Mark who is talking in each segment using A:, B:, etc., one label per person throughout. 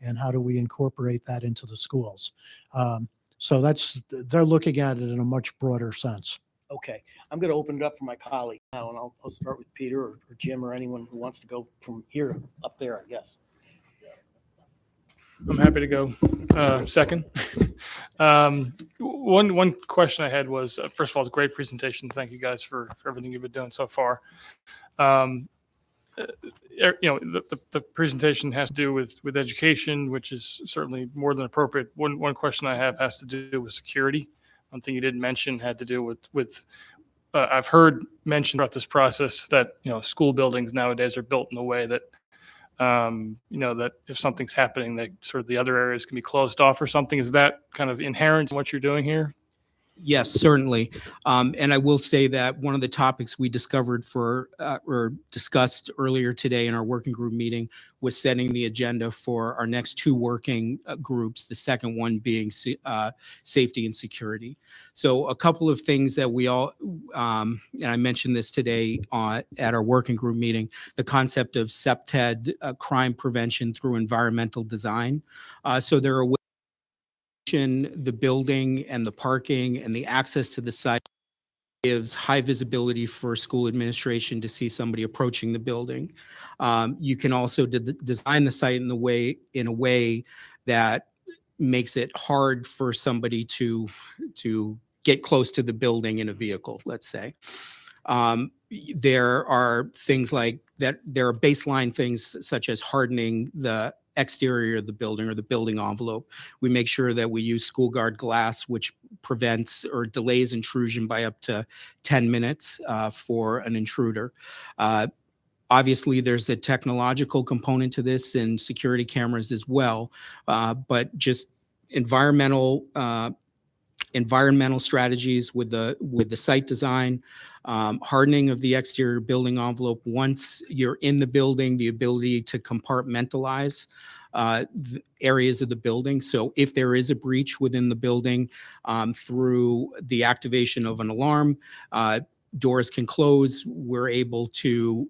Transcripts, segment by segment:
A: and how do we incorporate that into the schools. So they're looking at it in a much broader sense.
B: Okay, I'm going to open it up for my colleague now, and I'll start with Peter or Jim or anyone who wants to go from here up there, I guess.
C: I'm happy to go second. One question I had was, first of all, it's a great presentation. Thank you guys for everything you've been doing so far. The presentation has to do with education, which is certainly more than appropriate. One question I have has to do with security. One thing you didn't mention had to do with I've heard mentioned throughout this process that school buildings nowadays are built in a way that that if something's happening, that sort of the other areas can be closed off or something. Is that kind of inherent in what you're doing here?
D: Yes, certainly. And I will say that one of the topics we discovered or discussed earlier today in our working group meeting was setting the agenda for our next two working groups, the second one being safety and security. So a couple of things that we all, and I mentioned this today at our working group meeting, the concept of CPTED, crime prevention through environmental design. So there are the building and the parking and the access to the site gives high visibility for school administration to see somebody approaching the building. You can also design the site in a way that makes it hard for somebody to get close to the building in a vehicle, let's say. There are things like that. There are baseline things such as hardening the exterior of the building or the building envelope. We make sure that we use school guard glass, which prevents or delays intrusion by up to 10 minutes for an intruder. Obviously, there's a technological component to this and security cameras as well, but just environmental strategies with the site design, hardening of the exterior building envelope. Once you're in the building, the ability to compartmentalize the areas of the building. So if there is a breach within the building, through the activation of an alarm, doors can close. We're able to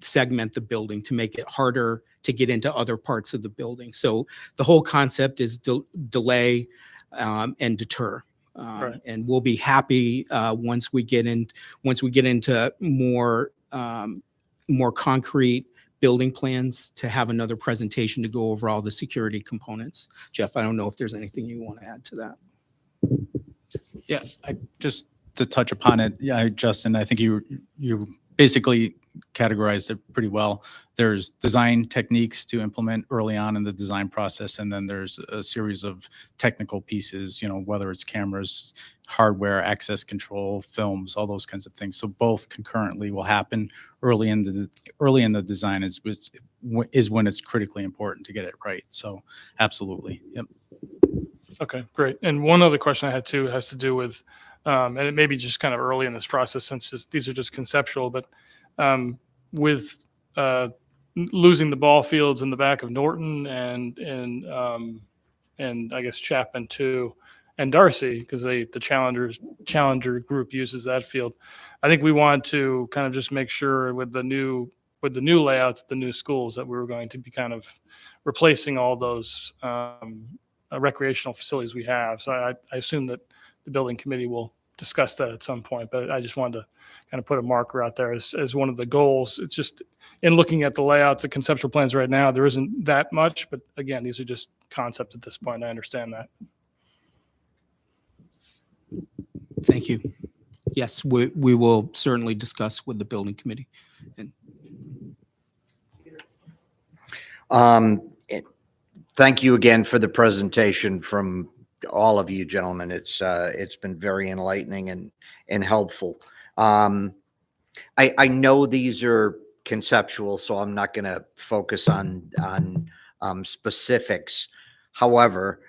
D: segment the building to make it harder to get into other parts of the building. So the whole concept is delay and deter.
C: Right.
D: And we'll be happy once we get into more concrete building plans to have another presentation to go over all the security components. Jeff, I don't know if there's anything you want to add to that.
E: Yeah, just to touch upon it. Yeah, Justin, I think you basically categorized it pretty well. There's design techniques to implement early on in the design process, and then there's a series of technical pieces, whether it's cameras, hardware, access control, films, all those kinds of things. So both concurrently will happen early in the design is when it's critically important to get it right. So absolutely. Yep.
C: Okay, great. And one other question I had too has to do with, and it may be just kind of early in this process since these are just conceptual, but with losing the ball fields in the back of Norton and I guess Chapman too, and Darcy, because the Challenger group uses that field. I think we want to kind of just make sure with the new layouts, the new schools, that we were going to be kind of replacing all those recreational facilities we have. So I assume that the building committee will discuss that at some point, but I just wanted to kind of put a marker out there as one of the goals. It's just in looking at the layouts, the conceptual plans right now, there isn't that much, but again, these are just concepts at this point. I understand that.
D: Thank you. Yes, we will certainly discuss with the building committee.
F: Thank you again for the presentation from all of you gentlemen. It's been very enlightening and helpful. I know these are conceptual, so I'm not going to focus on specifics. However,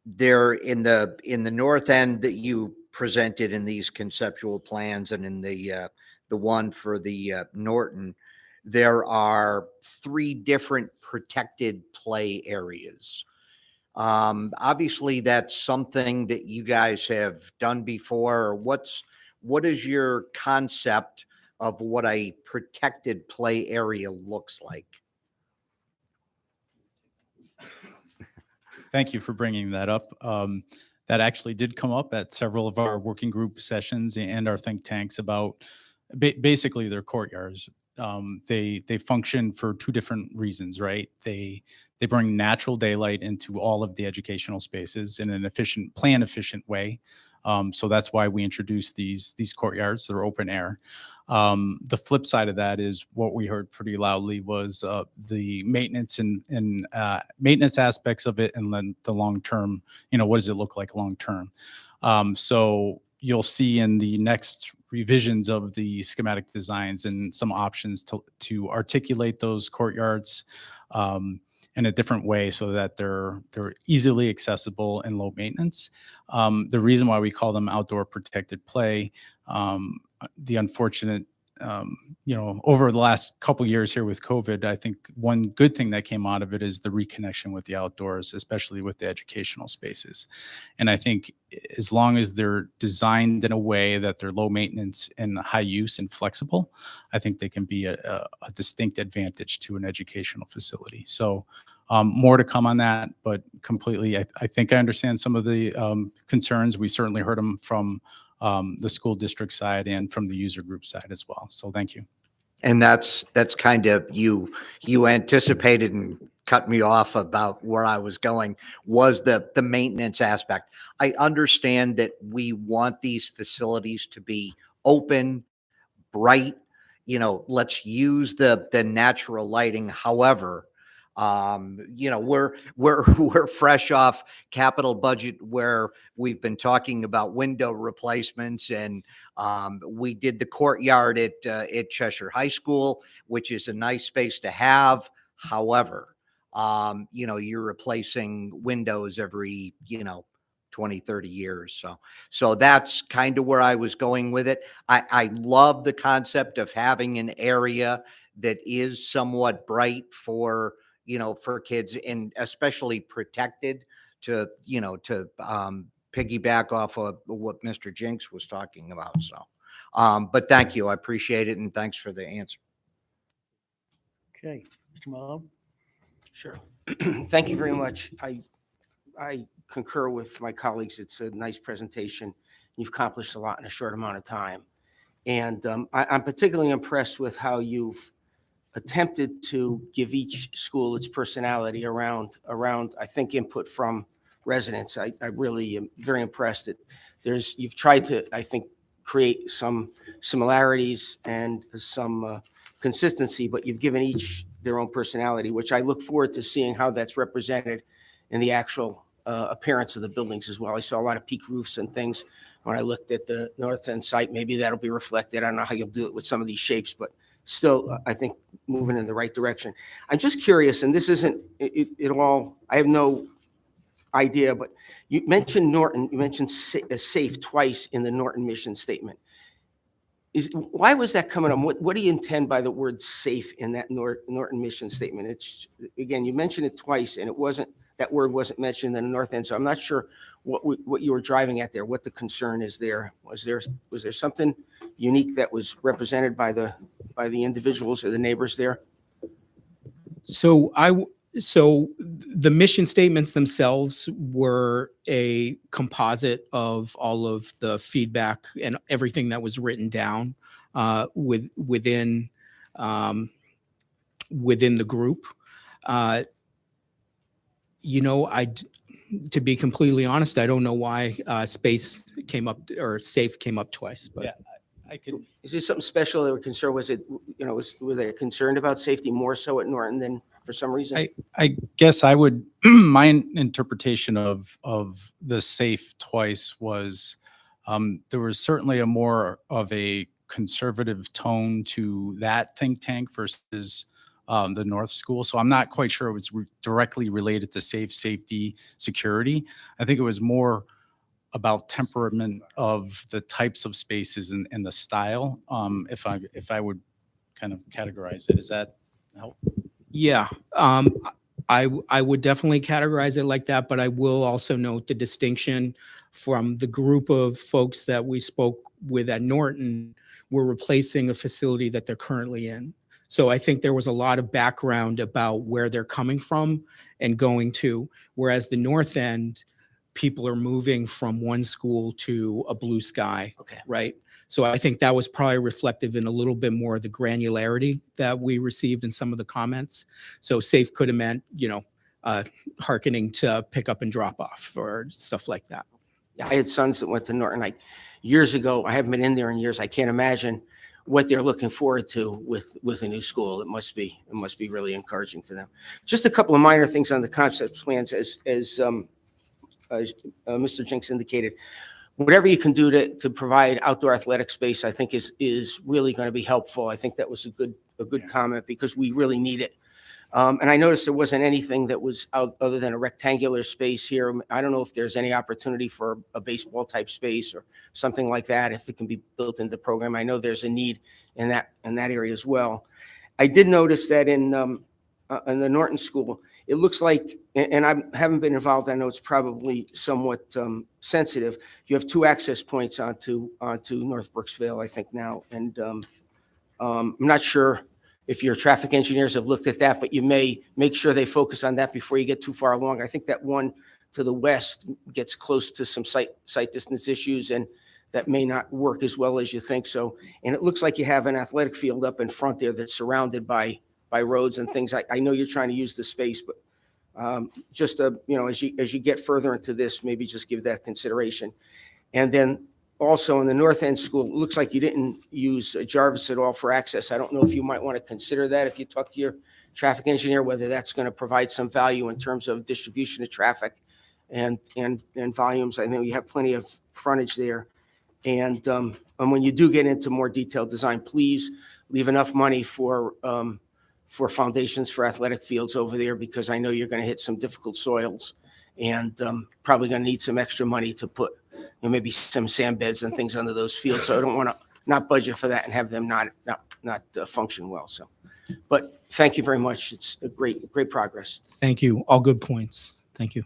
F: there in the north end that you presented in these conceptual plans, and in the one for the Norton, there are 3 different protected play areas. Obviously, that's something that you guys have done before. What is your concept of what a protected play area looks like?
E: Thank you for bringing that up. That actually did come up at several of our working group sessions and our think tanks about basically their courtyards. They function for two different reasons, right? They bring natural daylight into all of the educational spaces in an efficient way. So that's why we introduced these courtyards. They're open air. The flip side of that is what we heard pretty loudly was the maintenance and maintenance aspects of it, and then the long term. What does it look like long term? So you'll see in the next revisions of the schematic designs and some options to articulate those courtyards in a different way so that they're easily accessible and low maintenance. The reason why we call them outdoor protected play, the unfortunate, over the last couple years here with COVID, I think one good thing that came out of it is the reconnection with the outdoors, especially with the educational spaces. And I think as long as they're designed in a way that they're low maintenance and high use and flexible, I think they can be a distinct advantage to an educational facility. So more to come on that, but completely, I think I understand some of the concerns. We certainly heard them from the school district side and from the user group side as well. So thank you.
F: And that's kind of, you anticipated and cut me off about where I was going, was the maintenance aspect. I understand that we want these facilities to be open, bright, let's use the natural lighting. However, we're fresh off capital budget where we've been talking about window replacements, and we did the courtyard at Cheshire High School, which is a nice space to have. However, you're replacing windows every 20, 30 years. So that's kind of where I was going with it. I love the concept of having an area that is somewhat bright for kids, and especially protected to piggyback off of what Mr. Jinks was talking about. So, but thank you. I appreciate it. And thanks for the answer.
B: Okay, Mr. Malone?
G: Sure. Thank you very much. I concur with my colleagues. It's a nice presentation. You've accomplished a lot in a short amount of time. And I'm particularly impressed with how you've attempted to give each school its personality around, I think, input from residents. I really am very impressed that you've tried to, I think, create some similarities and some consistency, but you've given each their own personality, which I look forward to seeing how that's represented in the actual appearance of the buildings as well. I saw a lot of peak roofs and things when I looked at the North End site. Maybe that'll be reflected. I don't know how you'll do it with some of these shapes, but still, I think moving in the right direction. I'm just curious, and this isn't it all, I have no idea, but you mentioned Norton, you mentioned safe twice in the Norton mission statement. Why was that coming on? What do you intend by the word safe in that Norton mission statement? It's, again, you mentioned it twice, and that word wasn't mentioned in the North End, so I'm not sure what you were driving at there, what the concern is there. Was there something unique that was represented by the individuals or the neighbors there?
D: So the mission statements themselves were a composite of all of the feedback and everything that was written down within the group. To be completely honest, I don't know why space came up or safe came up twice. But
E: Yeah, I could.
G: Is there something special they were concerned? Was it, were they concerned about safety more so at Norton than for some reason?
E: I guess I would, my interpretation of the safe twice was there was certainly a more of a conservative tone to that think tank versus the North School. So I'm not quite sure it was directly related to safety, security. I think it was more about temperament of the types of spaces and the style. If I would kind of categorize it, does that help?
D: yeah, I would definitely categorize it like that, but I will also note the distinction from the group of folks that we spoke with at Norton. We're replacing a facility that they're currently in. So I think there was a lot of background about where they're coming from and going to, whereas the north end, people are moving from one school to a Blue Sky,
G: Okay.
D: right? So I think that was probably reflective in a little bit more of the granularity that we received in some of the comments. So safe could have meant, hearkening to pick up and drop off or stuff like that.
G: I had sons that went to Norton like years ago. I haven't been in there in years. I can't imagine what they're looking forward to with a new school. It must be really encouraging for them. Just a couple of minor things on the concept plans, as Mr. Jinks indicated. Whatever you can do to provide outdoor athletic space, I think is really going to be helpful. I think that was a good comment because we really need it. And I noticed there wasn't anything that was out other than a rectangular space here. I don't know if there's any opportunity for a baseball type space or something like that, if it can be built into the program. I know there's a need in that area as well. I did notice that in the Norton School, it looks like, and I haven't been involved, I know it's probably somewhat sensitive. You have 2 access points onto North Brooksville, I think now. And I'm not sure if your traffic engineers have looked at that, but you may make sure they focus on that before you get too far along. I think that one to the west gets close to some site distance issues, and that may not work as well as you think. So, and it looks like you have an athletic field up in front there that's surrounded by roads and things. I know you're trying to use the space, but just as you get further into this, maybe just give that consideration. And then also in the North End School, it looks like you didn't use Jarvis at all for access. I don't know if you might want to consider that if you talk to your traffic engineer, whether that's going to provide some value in terms of distribution of traffic and volumes. I know you have plenty of frontage there. And when you do get into more detailed design, please leave enough money for foundations for athletic fields over there, because I know you're going to hit some difficult soils and probably going to need some extra money to put maybe some sand beds and things under those fields. So I don't want to not budget for that and have them not function well. So, but thank you very much. It's a great progress.
D: Thank you. All good points. Thank you.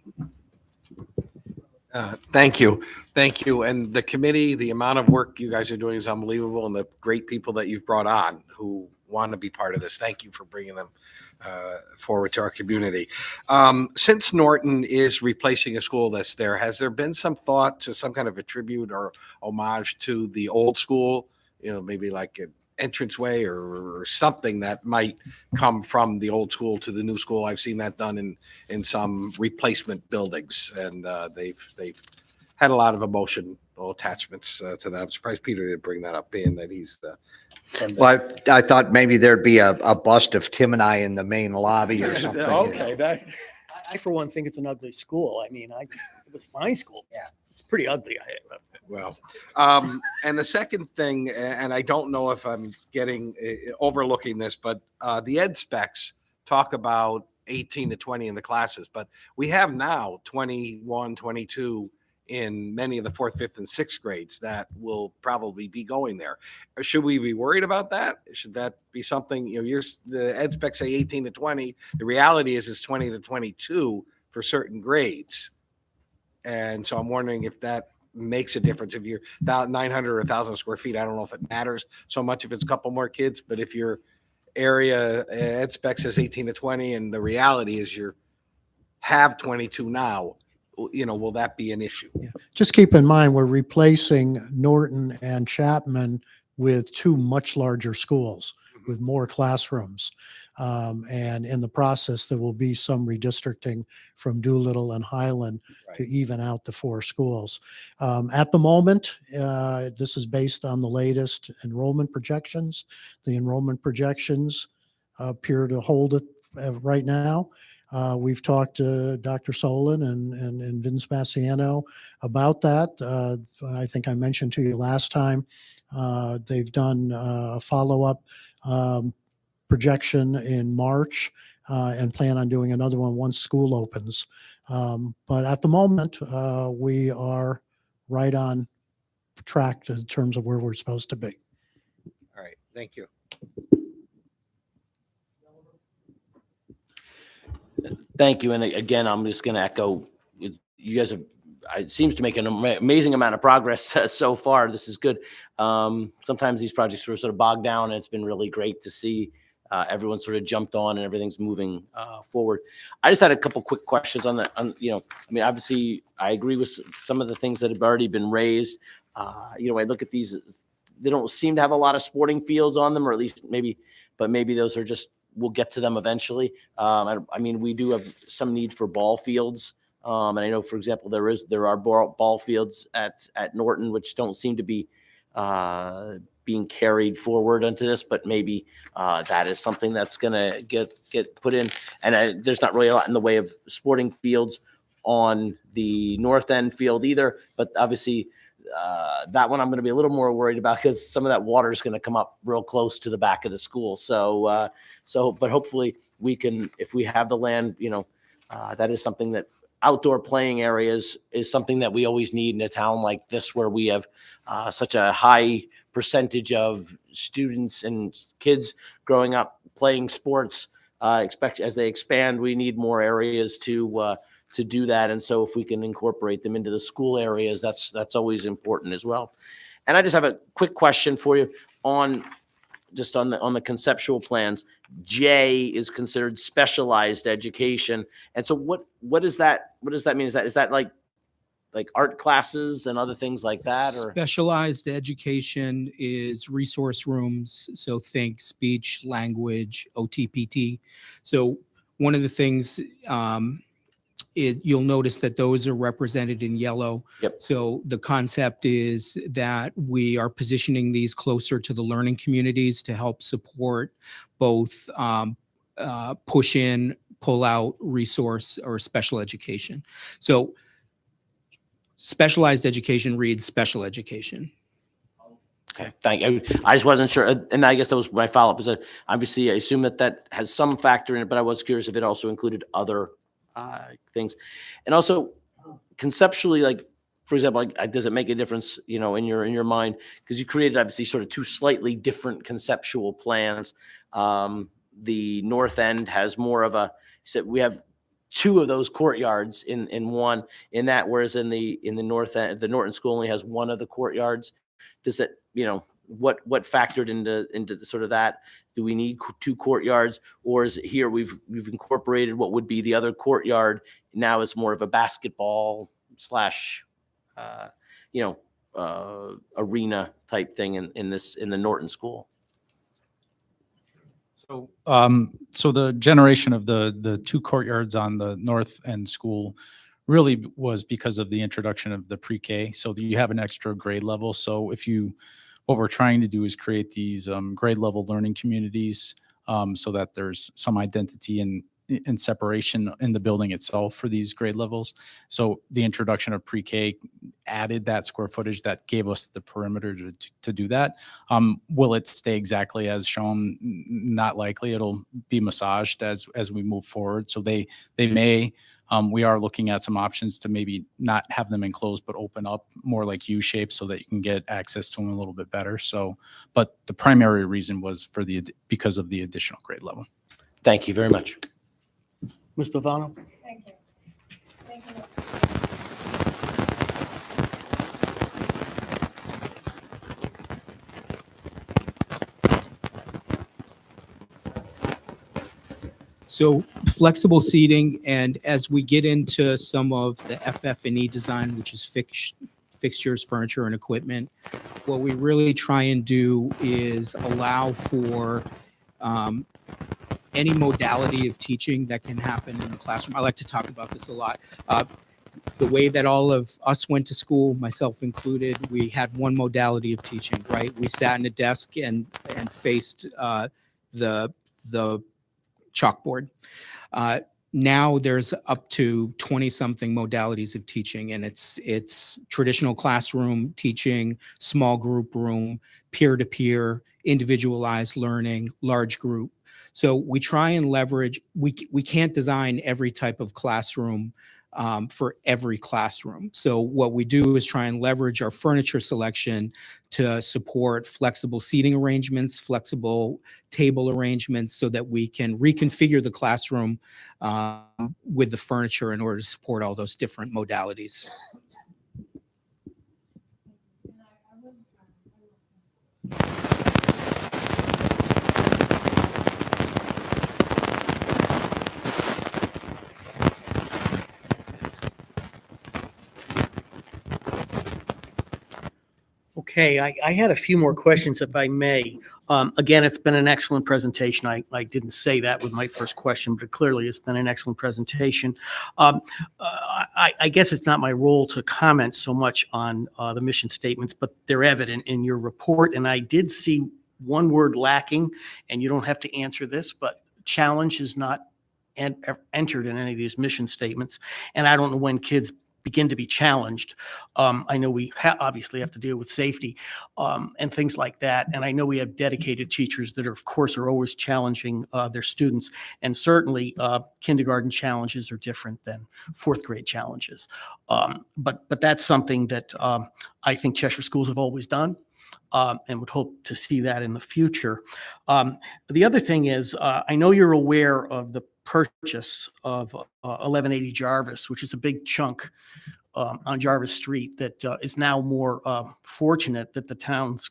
H: Thank you. Thank you. And the committee, the amount of work you guys are doing is unbelievable, and the great people that you've brought on who want to be part of this. Thank you for bringing them forward to our community. Since Norton is replacing a school that's there, has there been some thought to some kind of a tribute or homage to the old school, maybe like an entranceway or something that might come from the old school to the new school? I've seen that done in some replacement buildings, and they've had a lot of emotional attachments to that. I'm surprised Peter didn't bring that up, being that he's
F: Well, I thought maybe there'd be a bust of Tim and I in the main lobby or something.
H: Okay,
B: I for one think it's an ugly school. I mean, it was a fine school. Yeah, it's pretty ugly.
H: well, and the second thing, and I don't know if I'm overlooking this, but the ed specs talk about 18 to 20 in the classes, but we have now 21, 22 in many of the 4th, 5th, and 6th grades that will probably be going there. Should we be worried about that? Should that be something, the ed specs say 18 to 20. The reality is it's 20 to 22 for certain grades. And so I'm wondering if that makes a difference. If you're about 900 or 1,000 square feet, I don't know if it matters so much if it's a couple more kids, but if your area ed spec says 18 to 20 and the reality is you have 22 now, will that be an issue?
A: Yeah. Just keep in mind, we're replacing Norton and Chapman with 2 much larger schools with more classrooms. And in the process, there will be some redistricting from Doolittle and Highland to even out the 4 schools. At the moment, this is based on the latest enrollment projections. The enrollment projections appear to hold it right now. We've talked to Dr. Solon and Vince Massiano about that. I think I mentioned to you last time, they've done a follow-up projection in March and plan on doing another one once school opens. But at the moment, we are right on track in terms of where we're supposed to be.
H: All right. Thank you.
I: Thank you. And again, I'm just going to echo, you guys have, it seems to make an amazing amount of progress so far. This is good. Sometimes these projects were sort of bogged down, and it's been really great to see everyone sort of jumped on and everything's moving forward. I just had a couple quick questions on obviously I agree with some of the things that have already been raised. I look at these, they don't seem to have a lot of sporting fields on them, or at least maybe those are just, we'll get to them eventually. We do have some need for ball fields. And I know, for example, there are ball fields at Norton, which don't seem to be being carried forward into this, but maybe that is something that's going to get put in. And there's not really a lot in the way of sporting fields on the north end field either. But obviously, that one I'm going to be a little more worried about, because some of that water is going to come up real close to the back of the school. But hopefully we can, if we have the land, that is something that outdoor playing areas is something that we always need in a town like this, where we have such a high percentage of students and kids growing up playing sports. Expect as they expand, we need more areas to do that. And so if we can incorporate them into the school areas, that's always important as well. And I just have a quick question for you on the conceptual plans. J is considered specialized education. And so what does that mean? Is that like art classes and other things like that? Or
D: Specialized education is resource rooms. So think speech, language, OTPT. So one of the things you'll notice that those are represented in yellow.
I: Yep.
D: So the concept is that we are positioning these closer to the learning communities to help support both push in, pull out resource or special education. So specialized education reads special education.
I: Okay, thank you. I just wasn't sure, and I guess that was my follow-up. Is that obviously I assume that has some factor in it, but I was curious if it also included other things. And also conceptually, like, for example, does it make a difference, in your mind? Because you created obviously sort of two slightly different conceptual plans. The north end has more of a, so we have two of those courtyards in one in that, whereas in the north end, the Norton School only has one of the courtyards. Does it, what factored into sort of that? Do we need two courtyards, or is it here we've incorporated what would be the other courtyard now as more of a basketball / arena type thing in the Norton School?
E: So the generation of the two courtyards on the north end school really was because of the introduction of the pre-K. So that you have an extra grade level. So what we're trying to do is create these grade level learning communities so that there's some identity and separation in the building itself for these grade levels. So the introduction of pre-K added that square footage that gave us the perimeter to do that. Will it stay exactly as shown? Not likely. It'll be massaged as we move forward. So they may, we are looking at some options to maybe not have them enclosed, but open up more like U-shaped so that you can get access to them a little bit better. So, but the primary reason was because of the additional grade level.
I: Thank you very much.
B: Ms. Pavano?
J: Thank you. Thank you.
D: So flexible seating, and as we get into some of the FF&E design, which is fixtures, furniture, and equipment, what we really try and do is allow for any modality of teaching that can happen in the classroom. I like to talk about this a lot. The way that all of us went to school, myself included, we had one modality of teaching, right? We sat in a desk and faced the chalkboard. Now there's up to 20-something modalities of teaching, and it's traditional classroom teaching, small group room, peer-to-peer, individualized learning, large group. So we try and leverage, we can't design every type of classroom for every classroom. So what we do is try and leverage our furniture selection to support flexible seating arrangements, flexible table arrangements, so that we can reconfigure the classroom with the furniture in order to support all those different modalities.
B: Okay, I had a few more questions if I may. Again, it's been an excellent presentation. I didn't say that with my first question, but clearly it's been an excellent presentation. I guess it's not my role to comment so much on the mission statements, but they're evident in your report. And I did see one word lacking, and you don't have to answer this, but challenge is not entered in any of these mission statements. And I don't know when kids begin to be challenged. I know we obviously have to deal with safety and things like that. And I know we have dedicated teachers that are, of course, are always challenging their students. And certainly kindergarten challenges are different than fourth grade challenges. But that's something that I think Cheshire schools have always done. And would hope to see that in the future. The other thing is, I know you're aware of the purchase of 1180 Jarvis, which is a big chunk on Jarvis Street that is now more fortunate that the town's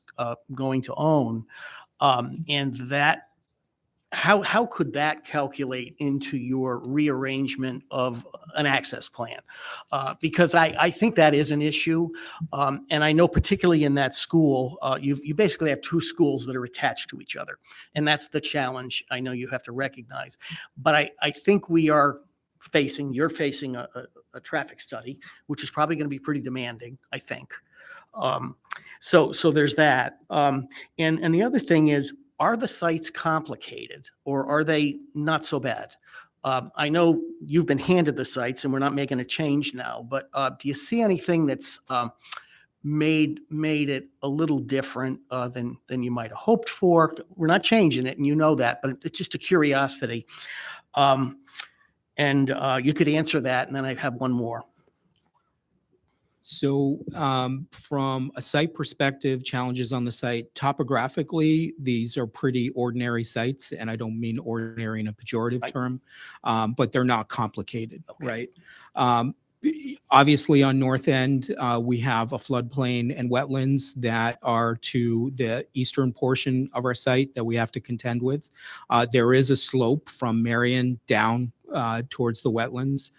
B: going to own. And that, how could that calculate into your rearrangement of an access plan? Because I think that is an issue. And I know particularly in that school, you basically have two schools that are attached to each other. And that's the challenge I know you have to recognize. But I think you're facing a traffic study, which is probably going to be pretty demanding, I think. So there's that. And the other thing is, are the sites complicated or are they not so bad? I know you've been handed the sites and we're not making a change now, but do you see anything that's made it a little different than you might have hoped for? We're not changing it, and you know that, but it's just a curiosity. And you could answer that, and then I have one more.
D: So from a site perspective, challenges on the site, topographically, these are pretty ordinary sites, and I don't mean ordinary in a pejorative
B: Right.
D: term, but they're not complicated,
B: Okay.
D: right? Obviously, on North End, we have a floodplain and wetlands that are to the eastern portion of our site that we have to contend with. There is a slope from Marion down towards the wetlands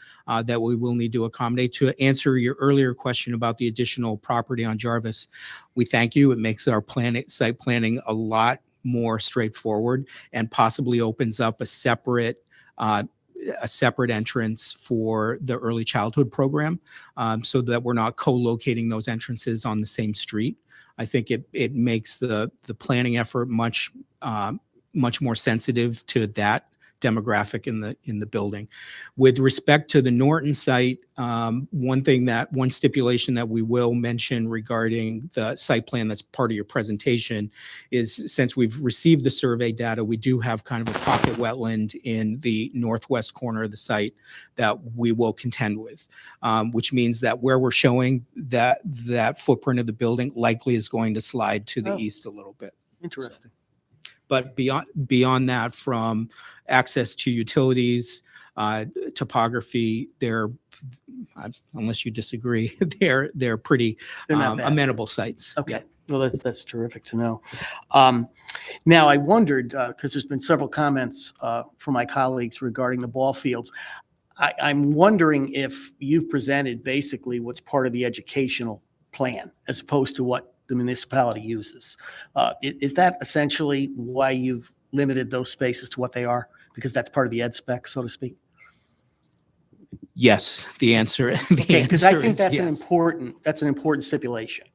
D: that we will need to accommodate. To answer your earlier question about the additional property on Jarvis, we thank you. It makes our site planning a lot more straightforward and possibly opens up a separate entrance for the early childhood program, so that we're not co-locating those entrances on the same street. I think it makes the planning effort much more sensitive to that demographic in the building. With respect to the Norton site, one stipulation that we will mention regarding the site plan that's part of your presentation is, since we've received the survey data, we do have kind of a pocket wetland in the northwest corner of the site that we will contend with, which means that where we're showing that footprint of the building likely is going to slide to the
B: Oh.
D: east a little bit.
B: Interesting.
D: But beyond that, from access to utilities, topography, unless you disagree, they're pretty
B: They're not bad.
D: amenable sites.
B: Okay, well, that's terrific to know. Now, I wondered, because there's been several comments from my colleagues regarding the ball fields. I'm wondering if you've presented basically what's part of the educational plan as opposed to what the municipality uses. Is that essentially why you've limited those spaces to what they are? Because that's part of the ed spec, so to speak?
D: Yes, the answer.
B: Okay, because I think
D: is
B: that's
D: yes.
B: an important stipulation,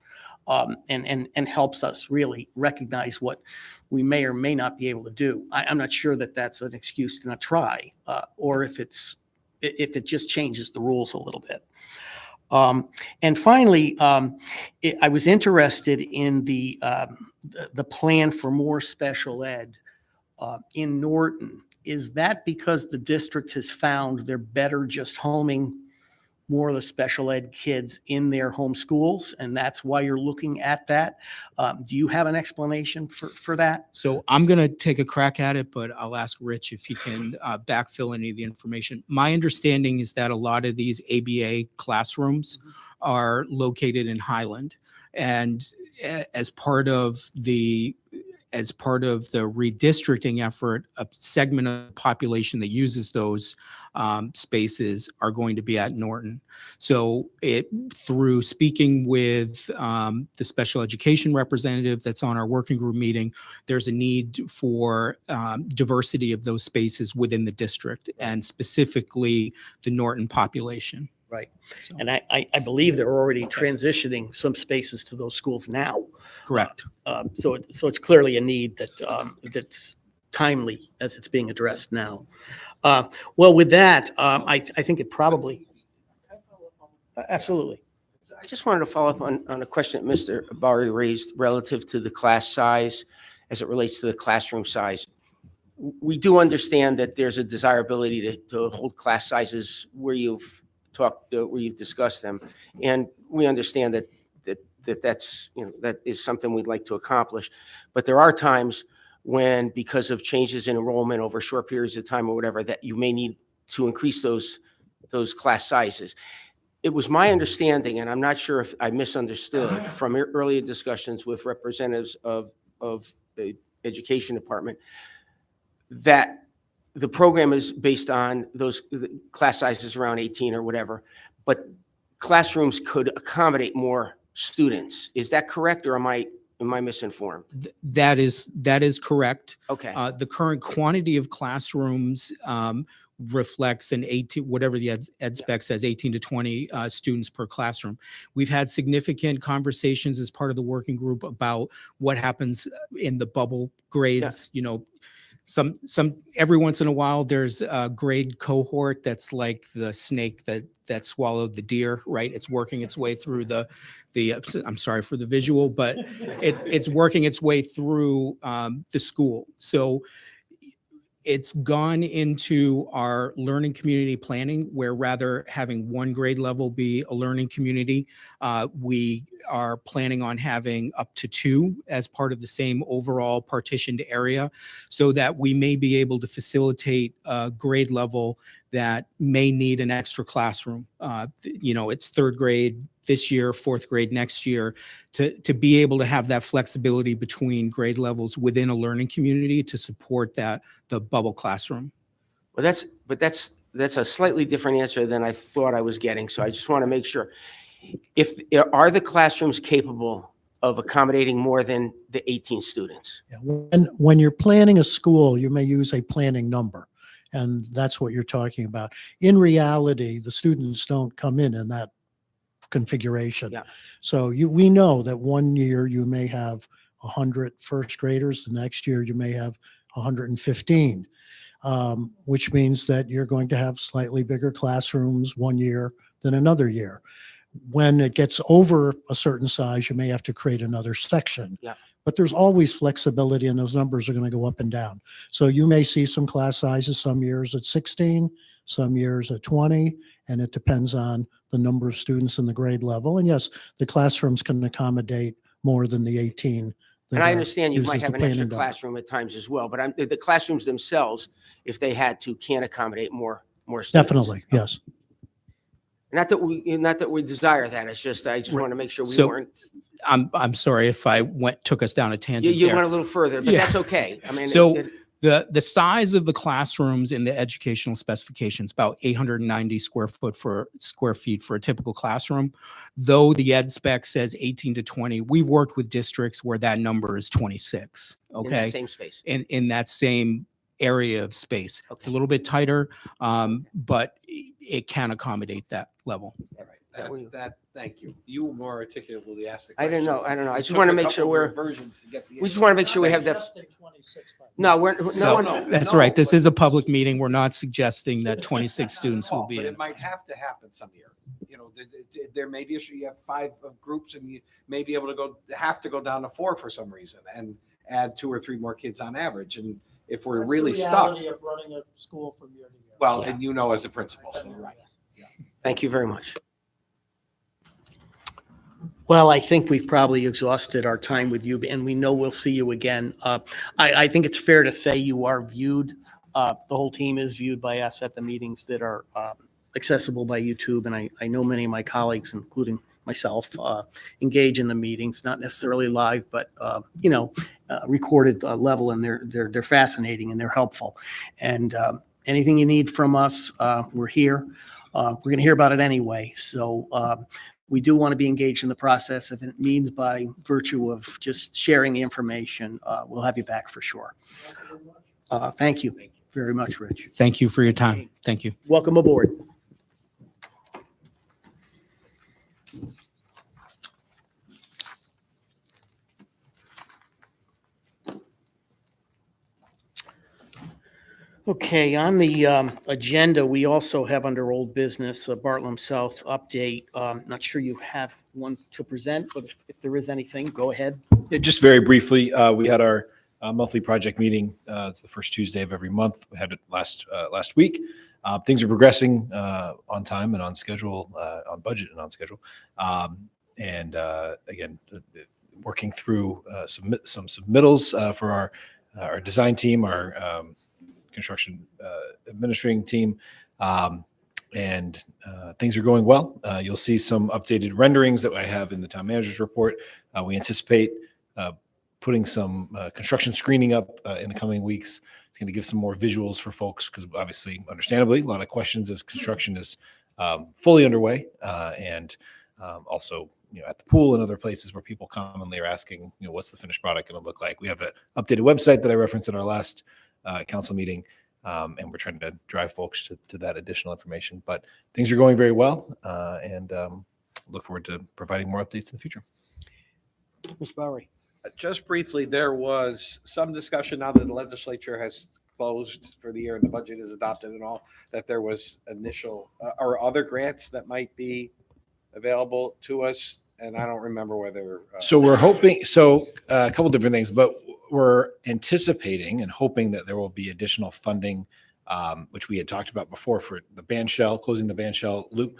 B: and helps us really recognize what we may or may not be able to do. I'm not sure that that's an excuse to not try, or if it just changes the rules a little bit. And finally, I was interested in the plan for more special ed in Norton. Is that because the district has found they're better just homing more of the special ed kids in their home schools, and that's why you're looking at that? Do you have an explanation for that?
D: So I'm going to take a crack at it, but I'll ask Rich if he can backfill any of the information. My understanding is that a lot of these ABA classrooms are located in Highland. And as part of the as part of the redistricting effort, a segment of the population that uses those spaces are going to be at Norton. So through speaking with the special education representative that's on our working group meeting, there's a need for diversity of those spaces within the district and specifically the Norton population.
B: Right.
D: So,
B: And I believe they're already transitioning some spaces to those schools now.
D: correct.
B: So it's clearly a need that's timely as it's being addressed now. Well, with that, I think it probably. Absolutely.
G: I just wanted to follow up on a question that Mr. Bari raised relative to the class size as it relates to the classroom size. We do understand that there's a desirability to hold class sizes where you've discussed them. And we understand that's, that is something we'd like to accomplish. But there are times when, because of changes in enrollment over short periods of time or whatever, that you may need to increase those class sizes. It was my understanding, and I'm not sure if I misunderstood from earlier discussions with representatives of the education department, that the program is based on those class sizes around 18 or whatever, but classrooms could accommodate more students. Is that correct, or am I misinformed?
D: That is correct.
G: Okay.
D: The current quantity of classrooms reflects an 18, whatever the ed spec says, 18 to 20 students per classroom. We've had significant conversations as part of the working group about what happens in the bubble grades. Some every once in a while there's a grade cohort that's like the snake that swallowed the deer, right? It's working its way through the I'm sorry for the visual, but it's working its way through the school. So it's gone into our learning community planning, where rather having one grade level be a learning community, we are planning on having up to 2 as part of the same overall partitioned area, so that we may be able to facilitate a grade level that may need an extra classroom. It's 3rd grade this year, 4th grade next year, to be able to have that flexibility between grade levels within a learning community to support the bubble classroom.
G: Well, that's a slightly different answer than I thought I was getting. So I just want to make sure. Are the classrooms capable of accommodating more than the 18 students?
A: Yeah, when you're planning a school, you may use a planning number, and that's what you're talking about. In reality, the students don't come in that configuration.
G: Yeah.
A: So we know that one year you may have 100 first graders, the next year you may have 115, which means that you're going to have slightly bigger classrooms one year than another year. When it gets over a certain size, you may have to create another section.
G: Yeah.
A: But there's always flexibility, and those numbers are going to go up and down. So you may see some class sizes some years at 16, some years at 20, and it depends on the number of students in the grade level. And yes, the classrooms can accommodate more than the 18.
G: And I understand you
A: uses
G: might
A: the
G: have an extra
A: planning number.
G: classroom at times as well, but the classrooms themselves, if they had to, can accommodate more students.
A: Definitely, yes.
G: Not that we desire that. It's just, I just want to make sure we
D: So,
G: weren't,
D: I'm sorry if I took us down a tangent
G: you
D: there.
G: went a little further, but
D: Yeah.
G: that's okay. I mean,
D: So the size of the classrooms in the educational specifications, about 890 square feet for a typical classroom. Though the ed spec says 18 to 20, we've worked with districts where that number is 26.
G: in
D: Okay.
G: that same space.
D: In that same area of space. It's a
G: Okay.
D: little bit tighter, but it can accommodate that level.
G: All right.
H: Thank you. You more articulately asked the
G: I
H: question.
G: don't know. I
H: It
G: just
H: took
G: want to
H: a
G: make
H: couple
G: sure we're,
H: versions to get the
G: we just want to make sure we have that. No,
D: So
G: no.
D: that's right. This is a public meeting. We're not suggesting that 26 students will be
H: But
D: in.
H: it might have to happen some year. There may be issue. You have 5 groups, and you may be able to have to go down to 4 for some reason, and add 2 or 3 more kids on average. And if we're really stuck,
A: Of running a school from year to year.
H: well,
G: Yeah.
H: and as a principal. So.
G: Thank you very much.
B: Well, I think we've probably exhausted our time with you, and we know we'll see you again. I think it's fair to say you are viewed, the whole team is viewed by us at the meetings that are accessible by YouTube, and I know many of my colleagues, including myself, engage in the meetings, not necessarily live, but, recorded level, and they're fascinating and they're helpful. And anything you need from us, we're here. We're going to hear about it anyway. So we do want to be engaged in the process. If it means by virtue of just sharing the information, we'll have you back for sure. Thank you very much, Rich.
D: Thank you for your time. Thank you.
B: Welcome aboard. Okay, on the agenda, we also have under old business, a Bartlett South update. Not sure you have one to present, but if there is anything, go ahead.
K: Yeah, just very briefly, we had our monthly project meeting. It's the first Tuesday of every month. We had it last week. Things are progressing on time and on schedule, on budget and on schedule. Again, working through some submittals for our design team, our construction administrating team, and things are going well. You'll see some updated renderings that I have in the town manager's report. We anticipate putting some construction screening up in the coming weeks. It's going to give some more visuals for folks because obviously, understandably, a lot of questions as construction is fully underway, and also at the pool and other places where people commonly are asking, what's the finished product going to look like? We have an updated website that I referenced in our last council meeting, and we're trying to drive folks to that additional information. But things are going very well, and look forward to providing more updates in the future.
B: Mr. Bowery.
H: Just briefly, there was some discussion now that the legislature has closed for the year and the budget is adopted and all, that there was initial or other grants that might be available to us. And I don't remember whether.
K: So we're hoping, a couple different things, but we're anticipating and hoping that there will be additional funding, which we had talked about before for the band shell, closing the band shell loop.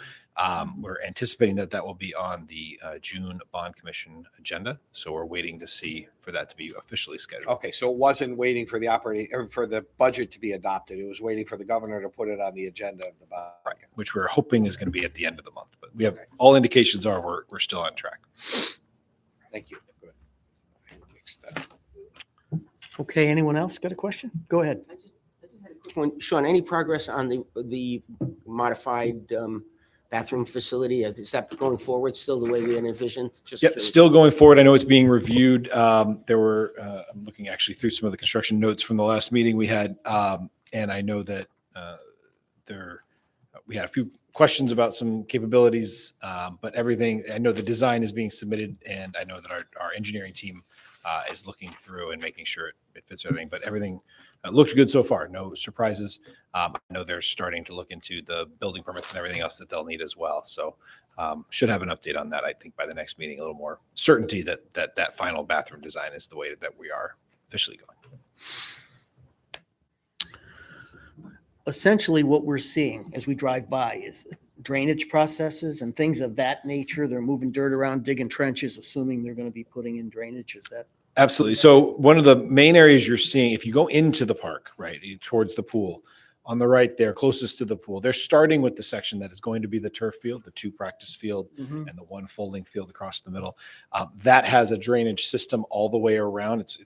K: We're anticipating that will be on the June bond commission agenda. So we're waiting to see for that to be officially scheduled.
H: Okay, so it wasn't waiting for the for the budget to be adopted. It was waiting for the governor to put it on the agenda of the bond.
K: Right, which we're hoping is going to be at the end of the month. But we have all indications are we're still on track.
H: Thank you. Good. Fix that.
B: Okay, anyone else got a question? Go ahead.
G: I just had a quick one. Sean, any progress on the modified bathroom facility? Is that going forward still the way we had envisioned? Just
K: Yep,
G: curious.
K: still going forward. I know it's being reviewed. There were, I'm looking actually through some of the construction notes from the last meeting we had. And I know that we had a few questions about some capabilities, but everything, I know the design is being submitted, and I know that our engineering team is looking through and making sure it fits everything, but everything looks good so far. No surprises. I know they're starting to look into the building permits and everything else that they'll need as well. So should have an update on that, I think, by the next meeting, a little more certainty that final bathroom design is the way that we are officially going.
B: Essentially, what we're seeing as we drive by is drainage processes and things of that nature. They're moving dirt around, digging trenches, assuming they're going to be putting in drainage. Is that?
K: Absolutely. So one of the main areas you're seeing, if you go into the park, right, towards the pool, on the right there, closest to the pool, they're starting with the section that is going to be the turf field, the 2 practice field, and the 1 full-length field across the middle. That has a drainage system all the way around. It's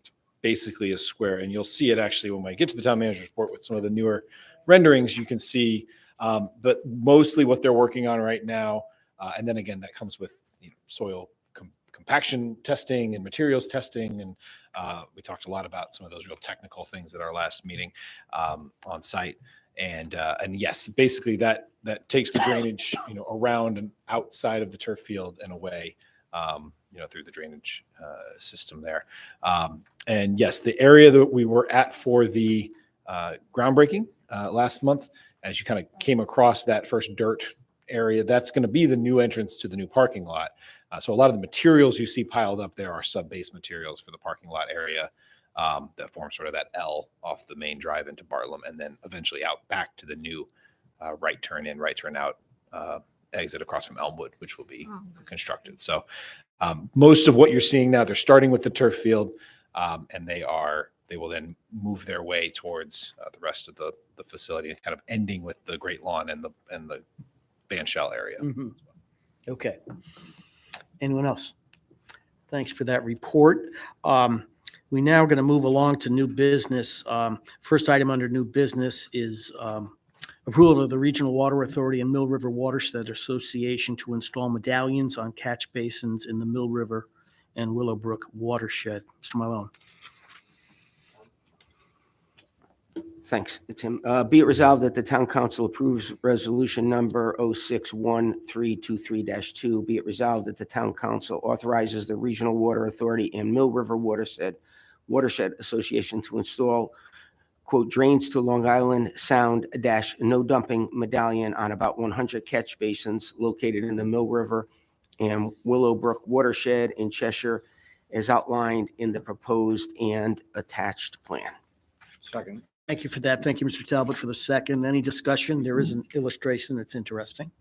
K: basically a square, and you'll see it actually when we get to the town manager's report with some of the newer renderings. You can see, but mostly what they're working on right now, and then again, that comes with soil compaction testing and materials testing. And we talked a lot about some of those real technical things at our last meeting on site. And yes, basically that takes the drainage, around and outside of the turf field and away, through the drainage system there. And yes, the area that we were at for the groundbreaking last month, as you kind of came across that first dirt area, that's going to be the new entrance to the new parking lot. So a lot of the materials you see piled up there are sub-base materials for the parking lot area that form sort of that L off the main drive into Bartlett, and then eventually out back to the new right turn in, right turn out exit across from Elmwood, which will be constructed. So most of what you're seeing now, they're starting with the turf field, and they are they will then move their way towards the rest of the facility, kind of ending with the Great Lawn and the band shell area.
B: Mhm. Okay. Anyone else? Thanks for that report. We now are going to move along to new business. First item under new business is approval of the Regional Water Authority and Mill River Watershed Association to install medallions on catch basins in the Mill River and Willowbrook watershed. Mr. Malone.
G: Thanks, Tim. Be it resolved that the town council approves resolution number 061323-2. Be it resolved that the town council authorizes the Regional Water Authority and Mill River Watershed Association to install, quote, drains to Long Island Sound - no dumping medallion on about 100 catch basins located in the Mill River and Willowbrook watershed in Cheshire, as outlined in the proposed and attached plan.
K: Second.
B: Thank you for that. Thank you, Mr. Talbot, for the second. Any discussion? There is an illustration that's interesting.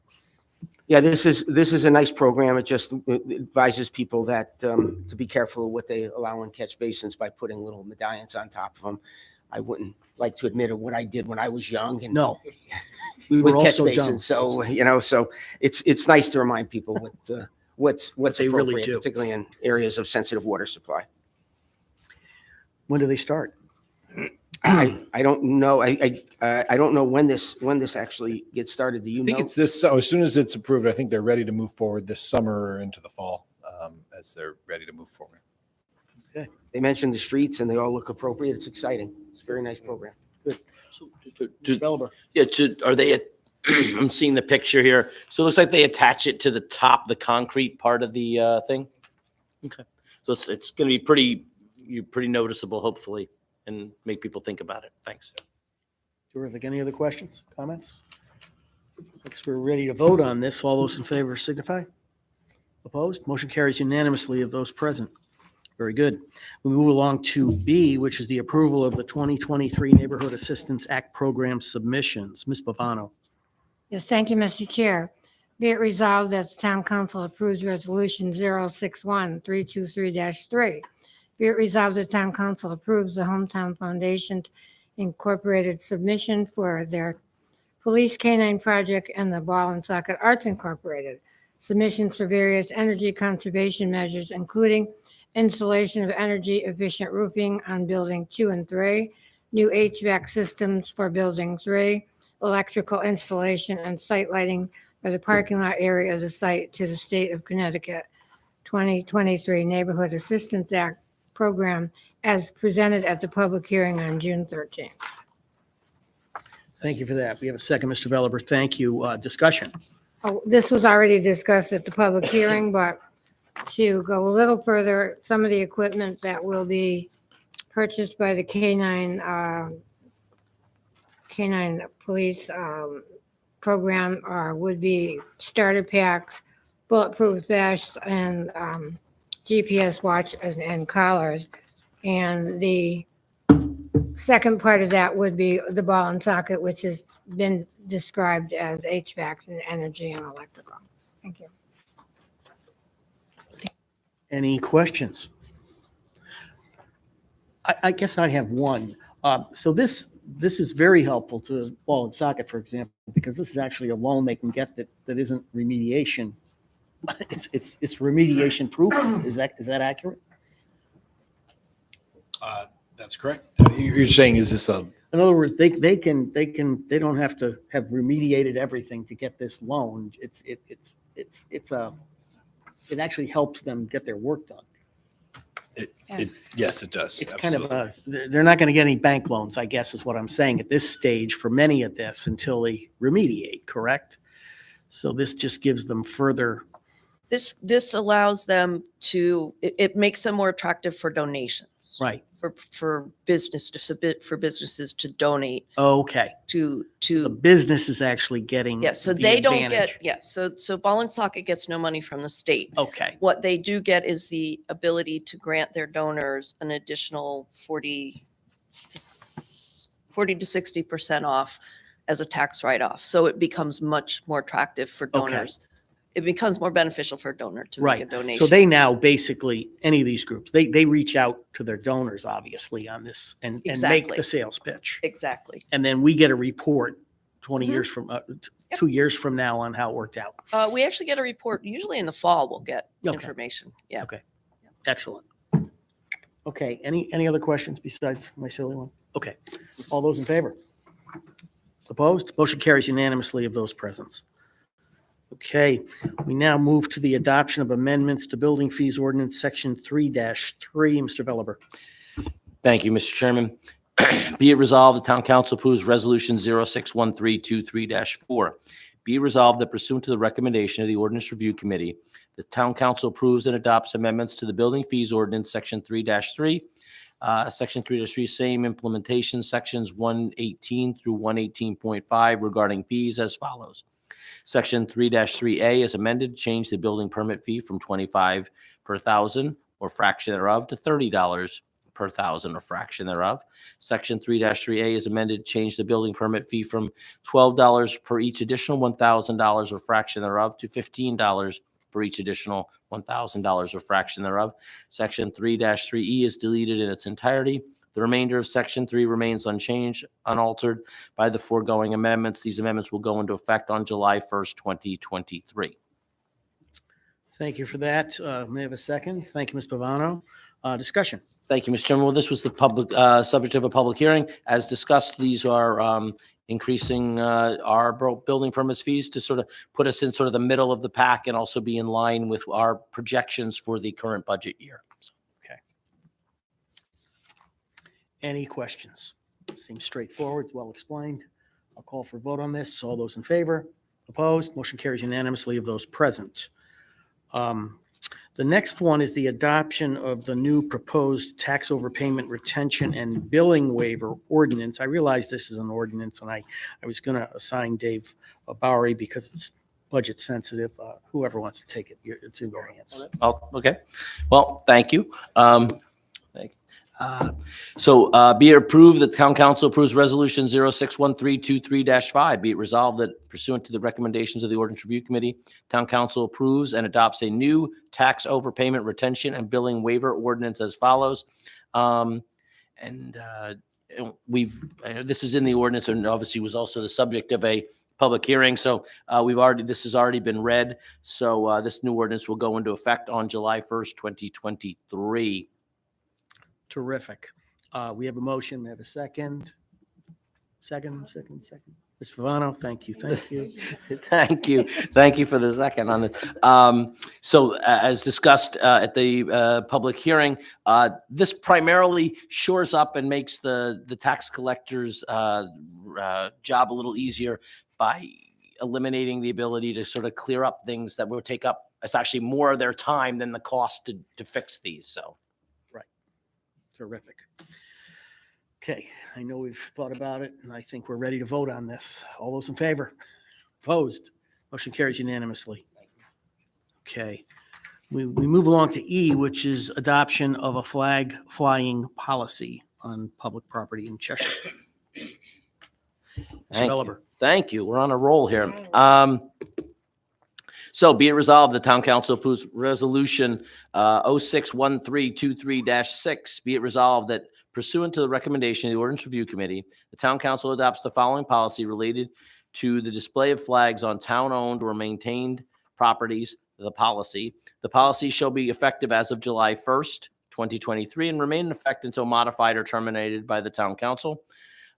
G: Yeah, this is a nice program. It just advises people that to be careful of what they allow in catch basins by putting little medallions on top of them. I wouldn't like to admit of what I did when I was young and
B: No. We were
G: with catch
B: also dumb.
G: basins. So so it's nice to remind people what's
B: They really
G: appropriate,
B: do.
G: particularly in areas of sensitive water supply.
B: When do they start?
G: I don't know. I don't know when this actually gets started. Do you
K: I think
G: know?
K: it's this, so as soon as it's approved, I think they're ready to move forward this summer or into the fall, as they're ready to move forward.
G: They mentioned the streets and they all look appropriate. It's exciting. It's a very nice program.
B: Developer.
I: Yeah, are they, I'm seeing the picture here. So it looks like they attach it to the top, the concrete part of the thing. Okay. So it's going to be pretty noticeable, hopefully, and make people think about it. Thanks.
B: Terrific. Any other questions, comments? I guess we're ready to vote on this. All those in favor signify. Opposed? Motion carries unanimously of those present. Very good. We move along to B, which is the approval of the 2023 Neighborhood Assistance Act program submissions. Ms. Bavano.
J: Yes, thank you, Mr. Chair. Be it resolved that the town council approves resolution 061323-3. Be it resolved that town council approves the Hometown Foundation Incorporated submission for their Police Canine Project and the Ball and Socket Arts Incorporated submissions for various energy conservation measures, including installation of energy efficient roofing on building 2 and 3, new HVAC systems for building 3, electrical installation and site lighting for the parking lot area of the site to the state of Connecticut 2023 Neighborhood Assistance Act program as presented at the public hearing on June 13th.
B: Thank you for that. We have a second, Mr. Developer. Thank you. Discussion.
J: Oh, this was already discussed at the public hearing, but to go a little further, some of the equipment that will be purchased by the canine police program would be starter packs, bulletproof vests, and GPS watch and collars. And the second part of that would be the ball and socket, which has been described as HVAC and energy and electrical. Thank you.
B: Any questions? I guess I have one. So this is very helpful to Ball and Socket, for example, because this is actually a loan they can get that isn't remediation. It's remediation proof. Is that accurate?
K: That's correct. You're saying, is this a,
B: In other words, they don't have to have remediated everything to get this loan. It actually helps them get their work done.
K: yes, it does.
B: It's kind of they're not going to get any bank loans, I guess is what I'm saying at this stage for many of this until they remediate, correct? So this just gives them further,
L: This allows them to, it makes them more attractive for donations.
B: right,
L: For businesses to donate
B: okay. The
L: to,
B: business is actually getting
L: yeah, so
B: the
L: they don't
B: advantage.
L: get, yeah, so Ball and Socket gets no money from the state.
B: Okay,
L: What they do get is the ability to grant their donors an additional 40 to 60% off as a tax write-off. So it becomes much more attractive for
B: Okay.
L: donors. it becomes more beneficial for a donor to make a
B: Right.
L: donation.
B: So they now basically, any of these groups, they reach out to their donors, obviously, on this and make
L: Exactly.
B: the sales pitch.
L: Exactly.
B: And then we get a report 20
L: Mhm.
B: years from,
L: Yep.
B: 2 years from now on how it worked out.
L: We actually get a report, usually in the fall, we'll get
B: Okay.
L: information. Yeah.
B: Okay. Excellent. Okay, any other questions besides my silly one? Okay, all those in favor? Opposed? Motion carries unanimously of those present. Okay, we now move to the adoption of amendments to Building Fees Ordinance, Section 3-3. Mr. Belliber.
I: Thank you, Mr. Chairman. Be it resolved, the Town Council approves Resolution 061323-4. Be it resolved that pursuant to the recommendation of the Ordinance Review Committee, the Town Council approves and adopts amendments to the Building Fees Ordinance, Section 3-3. Section 3-3, same implementation, Sections 118 through 118.5 regarding fees as follows. Section 3-3A is amended to change the building permit fee from $25 per thousand or fraction thereof to $30 per thousand or fraction thereof. Section 3-3A is amended to change the building permit fee from $12 per each additional $1,000 or fraction thereof to $15 per each additional $1,000 or fraction thereof. Section 3-3E is deleted in its entirety. The remainder of Section 3 remains unchanged, unaltered by the foregoing amendments. These amendments will go into effect on July 1st, 2023.
B: Thank you for that. May I have a second? Thank you, Ms. Pavano. Discussion.
I: Thank you, Mr. Chairman. Well, this was the public, subject of a public hearing. As discussed, these are increasing our building permits fees to sort of put us in sort of the middle of the pack and also be in line with our projections for the current budget year. So,
B: Any questions? Seems straightforward, well explained. I'll call for a vote on this. All those in favor? Opposed? Motion carries unanimously of those present. The next one is the adoption of the new proposed tax overpayment retention and billing waiver ordinance. I realize this is an ordinance, and I was going to assign Dave Bowery because it's budget sensitive. Whoever wants to take it, it's in your hands.
I: oh, okay. Well, thank you. Be it approved that the Town Council approves Resolution 061323-5. Be it resolved that pursuant to the recommendations of the Ordinance Review Committee, Town Council approves and adopts a new tax overpayment retention and billing waiver ordinance as follows. This is in the ordinance and obviously was also the subject of a public hearing. So this has already been read. So this new ordinance will go into effect on July 1st, 2023.
B: Terrific. We have a motion. We have a second. Second. Ms. Pavano, thank you.
I: Thank you. Thank you for the second on it. As discussed at the public hearing, this primarily shores up and makes the tax collector's job a little easier by eliminating the ability to sort of clear up things that will take up, it's actually more of their time than the cost to fix these. So.
B: Terrific. Okay, I know we've thought about it, and I think we're ready to vote on this. All those in favor? Opposed? Motion carries unanimously. Okay, we move along to E, which is adoption of a flag flying policy on public property in Cheshire. Mr.
I: Thank you.
B: Belliber.
I: Thank you. We're on a roll here. So be it resolved, the Town Council approves Resolution 061323-6. Be it resolved that pursuant to the recommendation of the Ordinance Review Committee, the Town Council adopts the following policy related to the display of flags on town-owned or maintained properties. The policy shall be effective as of July 1st, 2023, and remain in effect until modified or terminated by the Town Council.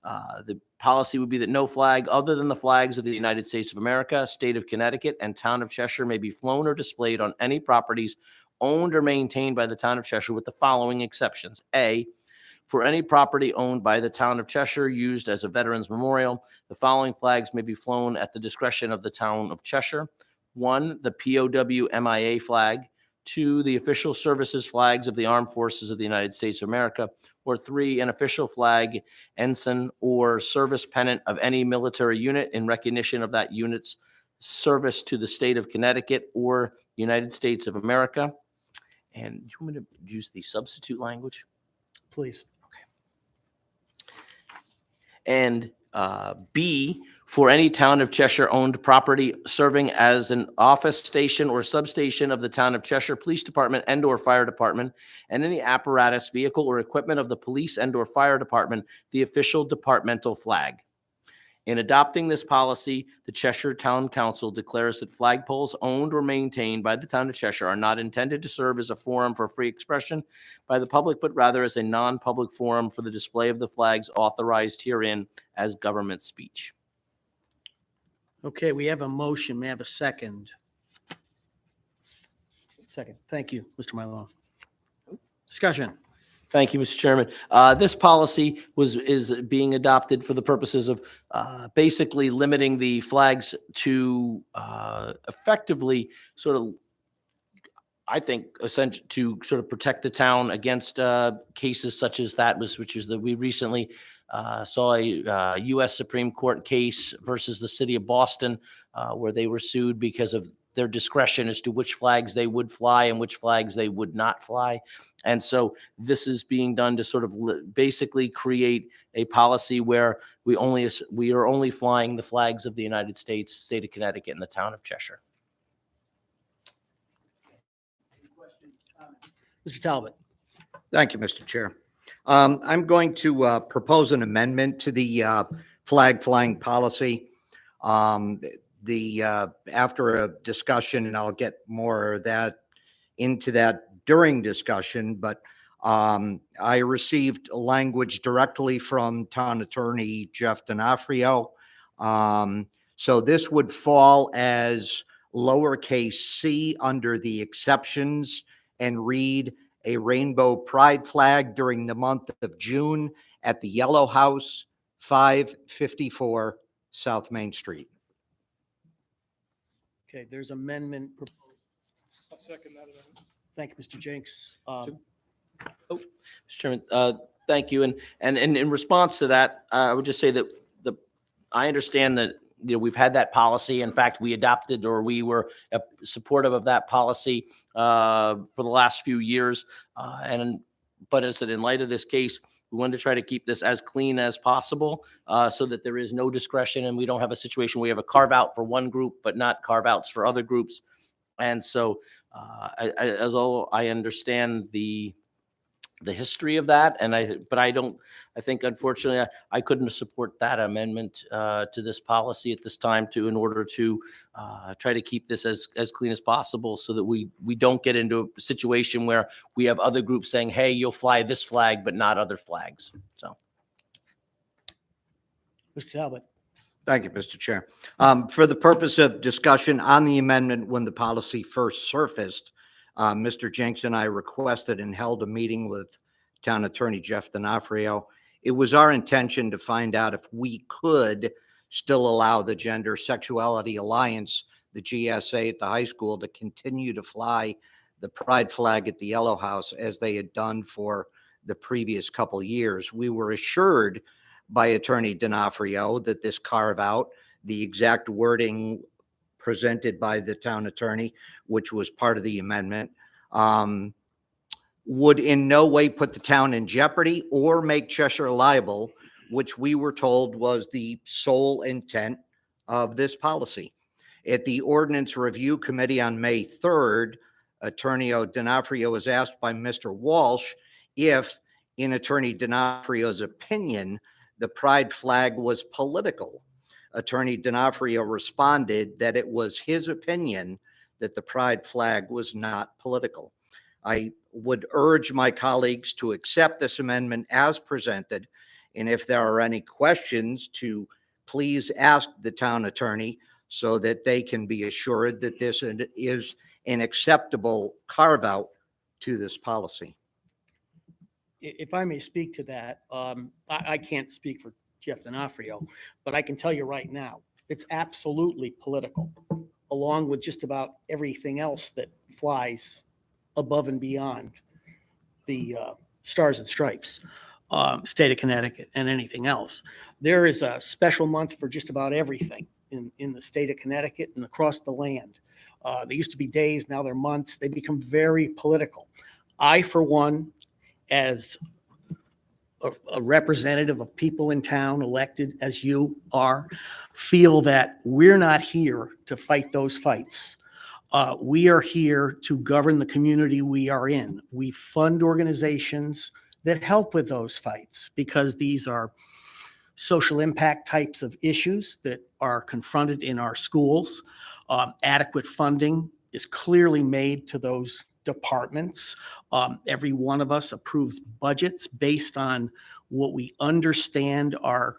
I: The policy would be that no flag other than the flags of the United States of America, State of Connecticut, and Town of Cheshire may be flown or displayed on any properties owned or maintained by the Town of Cheshire with the following exceptions. A, for any property owned by the Town of Cheshire used as a veterans memorial, the following flags may be flown at the discretion of the Town of Cheshire. 1, the POW MIA flag. 2, the official services flags of the Armed Forces of the United States of America. Or 3, an official flag, ensign, or service pennant of any military unit in recognition of that unit's service to the state of Connecticut or United States of America. And you want me to use the substitute language?
B: Please.
I: And B, for any town of Cheshire owned property serving as an office station or substation of the town of Cheshire Police Department and or Fire Department, and any apparatus, vehicle, or equipment of the police and or fire department, the official departmental flag. In adopting this policy, the Cheshire Town Council declares that flagpoles owned or maintained by the town of Cheshire are not intended to serve as a forum for free expression by the public, but rather as a non-public forum for the display of the flags authorized herein as government speech.
B: Okay, we have a motion. May I have a second? Second. Thank you, Mr. Mylon. Discussion.
I: Thank you, Mr. Chairman. This policy is being adopted for the purposes of basically limiting the flags to effectively sort of, I think, essentially to sort of protect the town against cases such as that we recently saw a U.S. Supreme Court case versus the city of Boston where they were sued because of their discretion as to which flags they would fly and which flags they would not fly. And so this is being done to sort of basically create a policy where we are only flying the flags of the United States, state of Connecticut, and the town of Cheshire.
B: Mr. Talbot.
F: Thank you, Mr. Chair. I'm going to propose an amendment to the flag flying policy. After a discussion, and I'll get more of that into that during discussion, but I received language directly from Town Attorney Jeff D'Onofrio. So this would fall as lowercase c under the exceptions and read a rainbow pride flag during the month of June at the Yellow House, 554 South Main Street.
B: Okay, there's amendment proposed.
C: I'll second that amendment.
B: Thank you, Mr. Jenks.
I: Mr. Chairman, thank you. And in response to that, I would just say that I understand that we've had that policy. In fact, we adopted or we were supportive of that policy for the last few years. But as I said, in light of this case, we wanted to try to keep this as clean as possible so that there is no discretion and we don't have a situation where we have a carve out for one group, but not carve outs for other groups. And so as all I understand the history of that, but I think unfortunately I couldn't support that amendment to this policy at this time in order to try to keep this as clean as possible so that we don't get into a situation where we have other groups saying, hey, you'll fly this flag, but not other flags. So.
B: Mr. Talbot.
F: Thank you, Mr. Chair. For the purpose of discussion on the amendment when the policy first surfaced, Mr. Jenks and I requested and held a meeting with Town Attorney Jeff D'Onofrio. It was our intention to find out if we could still allow the Gender Sexuality Alliance, the GSA at the high school, to continue to fly the pride flag at the Yellow House as they had done for the previous couple of years. We were assured by Attorney D'Onofrio that this carve out, the exact wording presented by the town attorney, which was part of the amendment, would in no way put the town in jeopardy or make Cheshire liable, which we were told was the sole intent of this policy. At the Ordinance Review Committee on May 3rd, Attorney D'Onofrio was asked by Mr. Walsh if, in Attorney D'Onofrio's opinion, the pride flag was political. Attorney D'Onofrio responded that it was his opinion that the pride flag was not political. I would urge my colleagues to accept this amendment as presented, and if there are any questions, to please ask the town attorney so that they can be assured that this is an acceptable carve-out to this policy.
B: If I may speak to that, I can't speak for Jeff D'Onofrio, but I can tell you right now, it's absolutely political, along with just about everything else that flies above and beyond the Stars and Stripes, state of Connecticut, and anything else. There is a special month for just about everything in the state of Connecticut and across the land. They used to be days, now they're months. They become very political. I, for one, as a representative of people in town elected as you are, feel that we're not here to fight those fights. We are here to govern the community we are in. We fund organizations that help with those fights because these are social impact types of issues that are confronted in our schools. Adequate funding is clearly made to those departments. Every one of us approves budgets based on what we understand are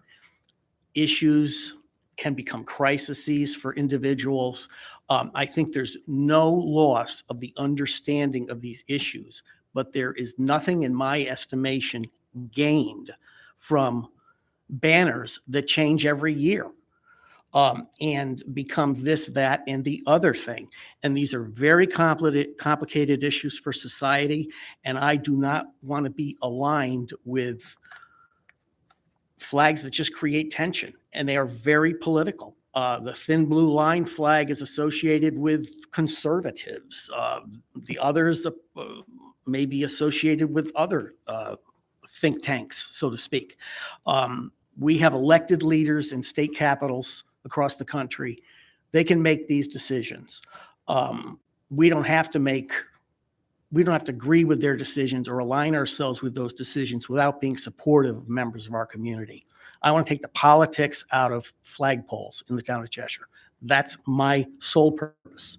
B: issues can become crises for individuals. I think there's no loss of the understanding of these issues, but there is nothing in my estimation gained from banners that change every year and become this, that, and the other thing. And these are very complicated issues for society. And I do not want to be aligned with flags that just create tension, and they are very political. The thin blue line flag is associated with conservatives. The others may be associated with other think tanks, so to speak. We have elected leaders in state capitals across the country. They can make these decisions. We don't have to agree with their decisions or align ourselves with those decisions without being supportive of members of our community. I want to take the politics out of flagpoles in the town of Cheshire. That's my sole purpose.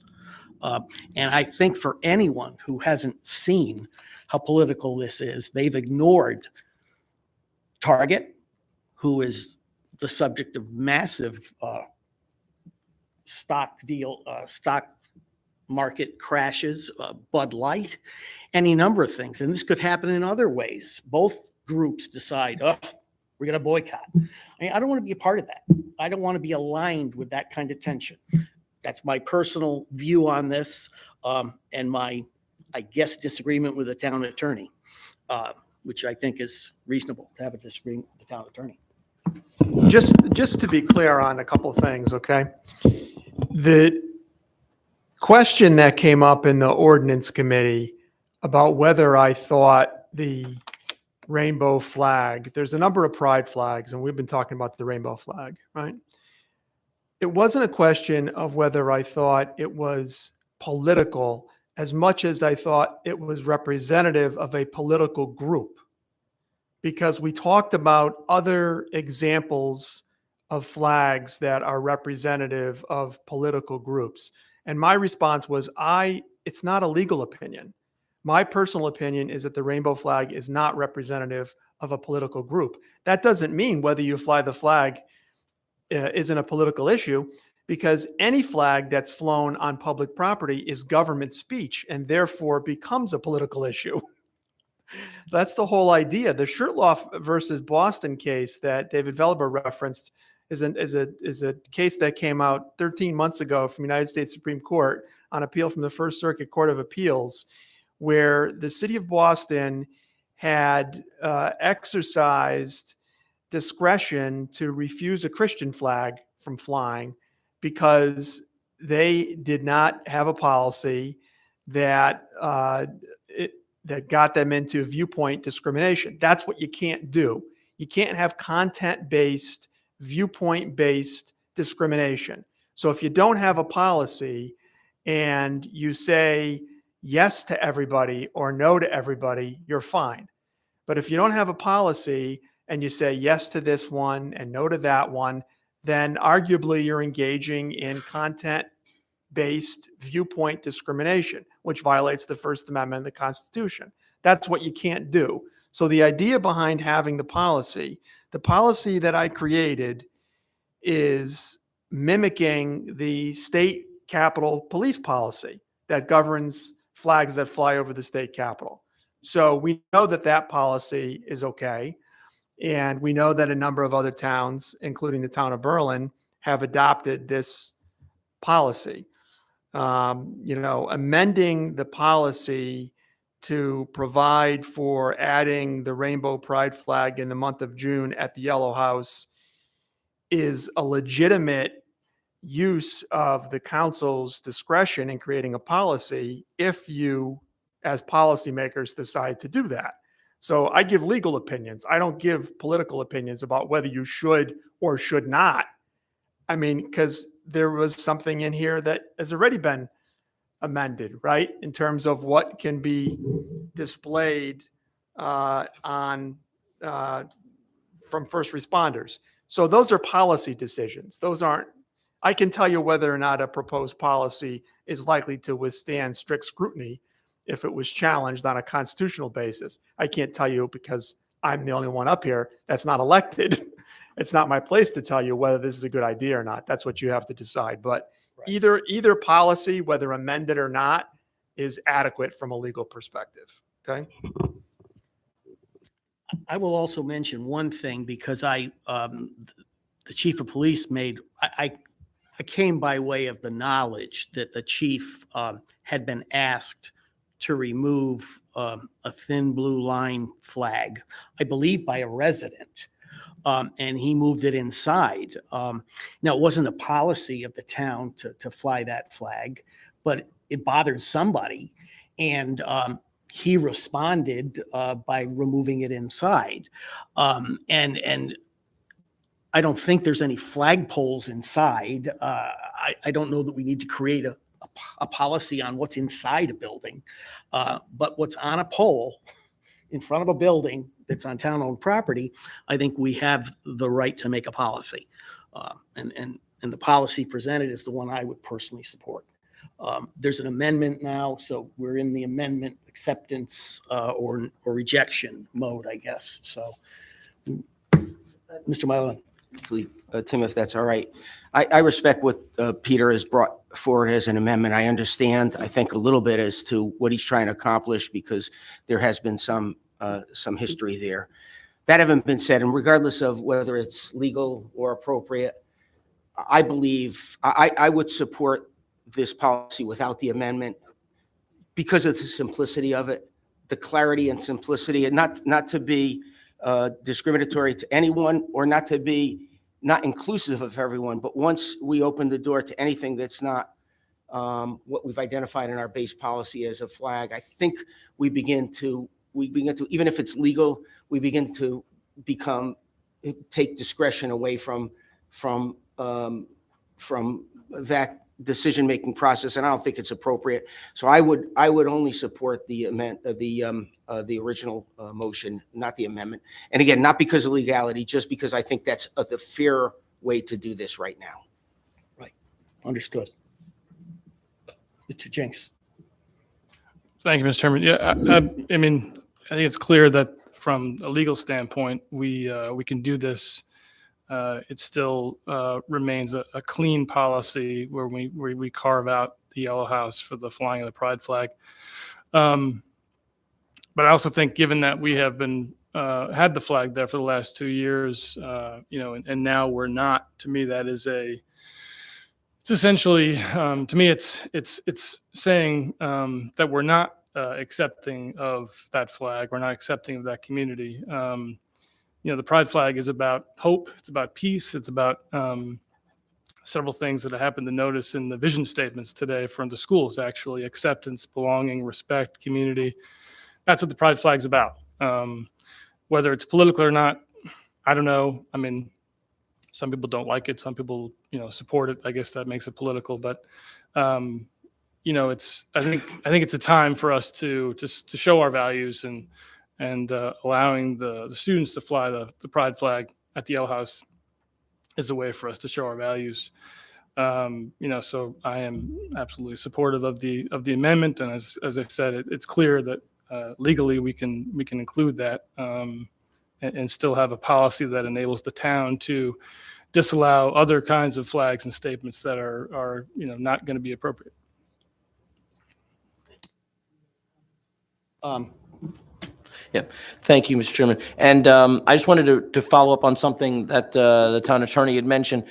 B: And I think for anyone who hasn't seen how political this is, they've ignored Target, who is the subject of massive stock market crashes, Bud Light, any number of things. And this could happen in other ways. Both groups decide, oh, we're going to boycott. I mean, I don't want to be a part of that. I don't want to be aligned with that kind of tension. That's my personal view on this, and my, I guess, disagreement with the town attorney, which I think is reasonable to have a disagreement with the town attorney.
M: Just to be clear on a couple of things, okay? The question that came up in the ordinance committee about whether I thought the rainbow flag, there's a number of pride flags, and we've been talking about the rainbow flag, right? It wasn't a question of whether I thought it was political as much as I thought it was representative of a political group, because we talked about other examples of flags that are representative of political groups. And my response was, it's not a legal opinion. My personal opinion is that the rainbow flag is not representative of a political group. That doesn't mean whether you fly the flag isn't a political issue, because any flag that's flown on public property is government speech and therefore becomes a political issue. That's the whole idea. The Shurtleff versus Boston case that David Veliber referenced is a case that came out 13 months ago from United States Supreme Court on appeal from the First Circuit Court of Appeals, where the city of Boston had exercised discretion to refuse a Christian flag from flying because they did not have a policy that that got them into viewpoint discrimination. That's what you can't do. You can't have content-based, viewpoint-based discrimination. So if you don't have a policy and you say yes to everybody or no to everybody, you're fine. But if you don't have a policy and you say yes to this one and no to that one, then arguably you're engaging in content-based viewpoint discrimination, which violates the First Amendment of the Constitution. That's what you can't do. So the idea behind having the policy that I created is mimicking the state capitol police policy that governs flags that fly over the state capitol. So we know that that policy is okay. And we know that a number of other towns, including the town of Berlin, have adopted this policy. Amending the policy to provide for adding the rainbow pride flag in the month of June at the Yellow House is a legitimate use of the council's discretion in creating a policy if you, as policymakers, decide to do that. So I give legal opinions. I don't give political opinions about whether you should or should not. I mean, because there was something in here that has already been amended, right? In terms of what can be displayed on from first responders. So those are policy decisions. Those aren't, I can tell you whether or not a proposed policy is likely to withstand strict scrutiny if it was challenged on a constitutional basis. I can't tell you because I'm the only one up here that's not elected. It's not my place to tell you whether this is a good idea or not. That's what you have to decide. But either policy, whether amended or not, is adequate from a legal perspective. Okay.
B: I will also mention one thing because the chief of police I came by way of the knowledge that the chief had been asked to remove a thin blue line flag, I believe by a resident. And he moved it inside. Now, it wasn't a policy of the town to fly that flag, but it bothered somebody. And he responded by removing it inside. And I don't think there's any flagpoles inside. I don't know that we need to create a policy on what's inside a building. But what's on a pole in front of a building that's on town-owned property, I think we have the right to make a policy. And the policy presented is the one I would personally support. There's an amendment now, so we're in the amendment acceptance or rejection mode, I guess. So, Mr. Mylan.
G: Tim, if that's all right. I respect what Peter has brought forward as an amendment. I understand, I think, a little bit as to what he's trying to accomplish because there has been some history there. That having been said, and regardless of whether it's legal or appropriate, I believe I would support this policy without the amendment because of the simplicity of it, the clarity and simplicity, and not to be discriminatory to anyone or not to be not inclusive of everyone. But once we open the door to anything that's not what we've identified in our base policy as a flag, I think we begin to, even if it's legal, we begin to take discretion away from that decision-making process, and I don't think it's appropriate. So I would only support the original motion, not the amendment. And again, not because of legality, just because I think that's the fair way to do this right now.
B: Right. Understood. Mr. Jenks.
C: Thank you, Mr. Chairman. Yeah, I mean, I think it's clear that from a legal standpoint, we can do this. It still remains a clean policy where we carve out the yellow house for the flying of the pride flag. But I also think, given that we have been had the flag there for the last 2 years, and now we're not. To me, that is it's essentially to me it's saying that we're not accepting of that flag. We're not accepting of that community. The pride flag is about hope. It's about peace. It's about several things that I happened to notice in the vision statements today from the schools, actually: acceptance, belonging, respect, community. That's what the pride flag's about. Whether it's political or not, I don't know. I mean, some people don't like it. Some people, support it. I guess that makes it political. But, it's, I think it's a time for us to show our values and allowing the students to fly the pride flag at the Yale House is a way for us to show our values. So I am absolutely supportive of the amendment. And as I said, it's clear that legally we can include that and still have a policy that enables the town to disallow other kinds of flags and statements that are not going to be appropriate.
I: Yeah, thank you, Mr. Chairman. And I just wanted to follow up on something that the town attorney had mentioned.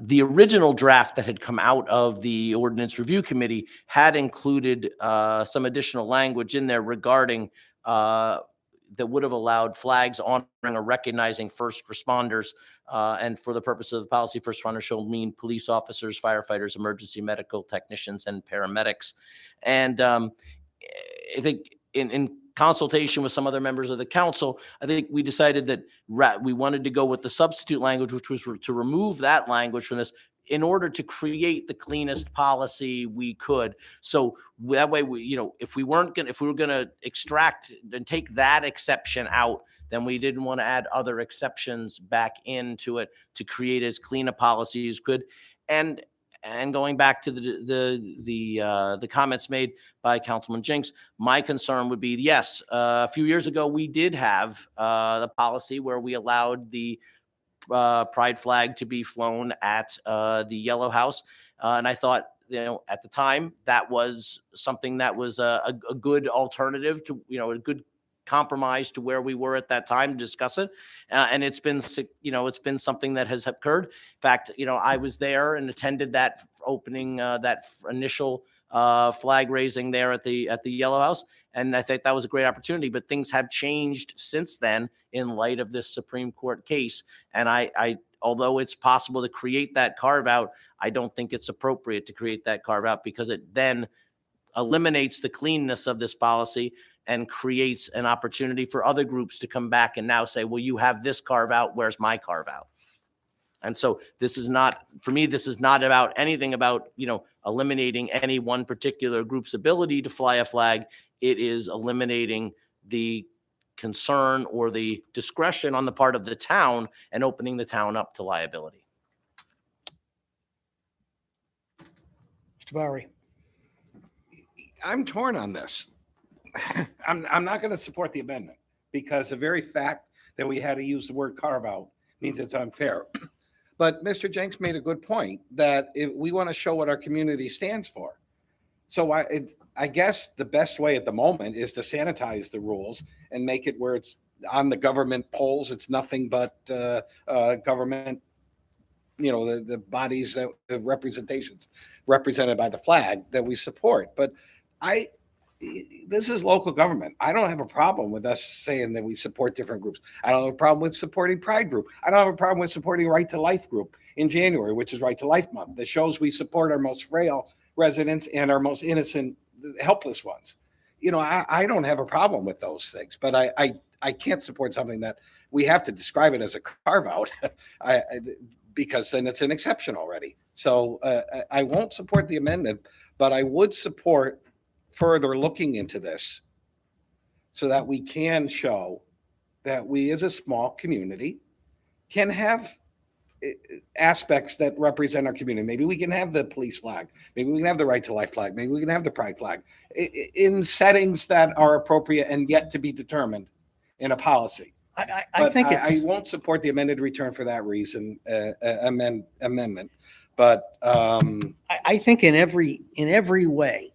I: The original draft that had come out of the Ordinance Review Committee had included some additional language in there regarding that would have allowed flags honoring or recognizing first responders. And for the purpose of the policy, first responders shall mean police officers, firefighters, emergency medical technicians, and paramedics. And I think in consultation with some other members of the council, I think we decided that we wanted to go with the substitute language, which was to remove that language from this in order to create the cleanest policy we could. So that way, if we were going to extract and take that exception out, then we didn't want to add other exceptions back into it to create as clean a policy as could. And going back to the comments made by Councilman Jinks, my concern would be, yes, a few years ago, we did have the policy where we allowed the pride flag to be flown at the Yellow House. And I thought, at the time, that was something that was a good alternative to, a good compromise to where we were at that time to discuss it. And it's been something that has occurred. In fact, I was there and attended that opening, that initial flag raising there at the Yellow House. And I think that was a great opportunity, but things have changed since then in light of this Supreme Court case. And I although it's possible to create that carve out, I don't think it's appropriate to create that carve out because it then eliminates the cleanness of this policy and creates an opportunity for other groups to come back and now say, well, you have this carve out, where's my carve out? And so this is not, for me, this is not about anything about, eliminating any one particular group's ability to fly a flag. It is eliminating the concern or the discretion on the part of the town and opening the town up to liability.
B: Mr. Bowery.
H: I'm torn on this. I'm not going to support the amendment because the very fact that we had to use the word carve out means it's unfair. But Mr. Jenks made a good point that if we want to show what our community stands for. So I guess the best way at the moment is to sanitize the rules and make it where it's on the government polls. It's nothing but government, the bodies that the representations represented by the flag that we support. But this is local government. I don't have a problem with us saying that we support different groups. I don't have a problem with supporting Pride Group. I don't have a problem with supporting Right to Life Group in January, which is Right to Life Month. That shows we support our most frail residents and our most innocent, helpless ones. I don't have a problem with those things, but I can't support something that we have to describe it as a carve out because then it's an exception already. So I won't support the amendment, but I would support further looking into this so that we can show that we as a small community can have aspects that represent our community. Maybe we can have the police flag. Maybe we can have the Right to Life flag. Maybe we can have the Pride flag in settings that are appropriate and yet to be determined in a policy.
B: I think
H: I won't support the amended return for that reason, amendment. But
B: I think in every way,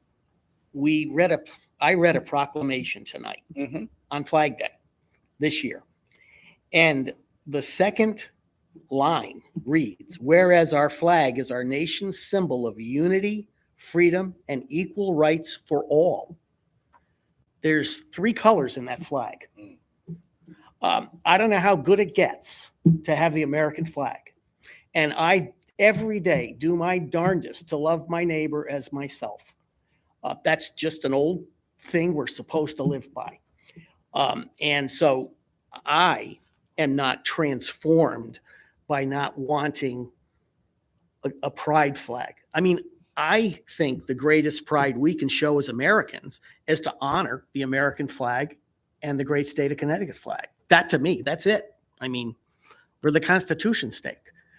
B: I read a proclamation tonight on Flag Day this year. And the second line reads, whereas our flag is our nation's symbol of unity, freedom, and equal rights for all. There's 3 colors in that flag. I don't know how good it gets to have the American flag. And I, every day, do my darndest to love my neighbor as myself. That's just an old thing we're supposed to live by. And so I am not transformed by not wanting a pride flag. I mean, I think the greatest pride we can show as Americans is to honor the American flag and the great state of Connecticut flag. That, to me, that's it. I mean, we're the Constitution state.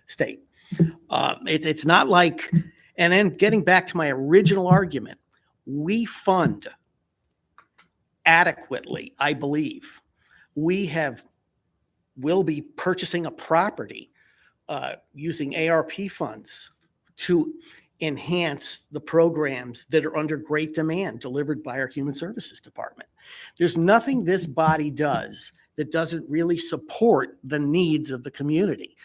B: It's not like, and then getting back to my original argument, we fund adequately, I believe. We'll be purchasing a property using ARP funds to enhance the programs that are under great demand delivered by our Human Services Department. There's nothing this body does that doesn't really support the needs of the community.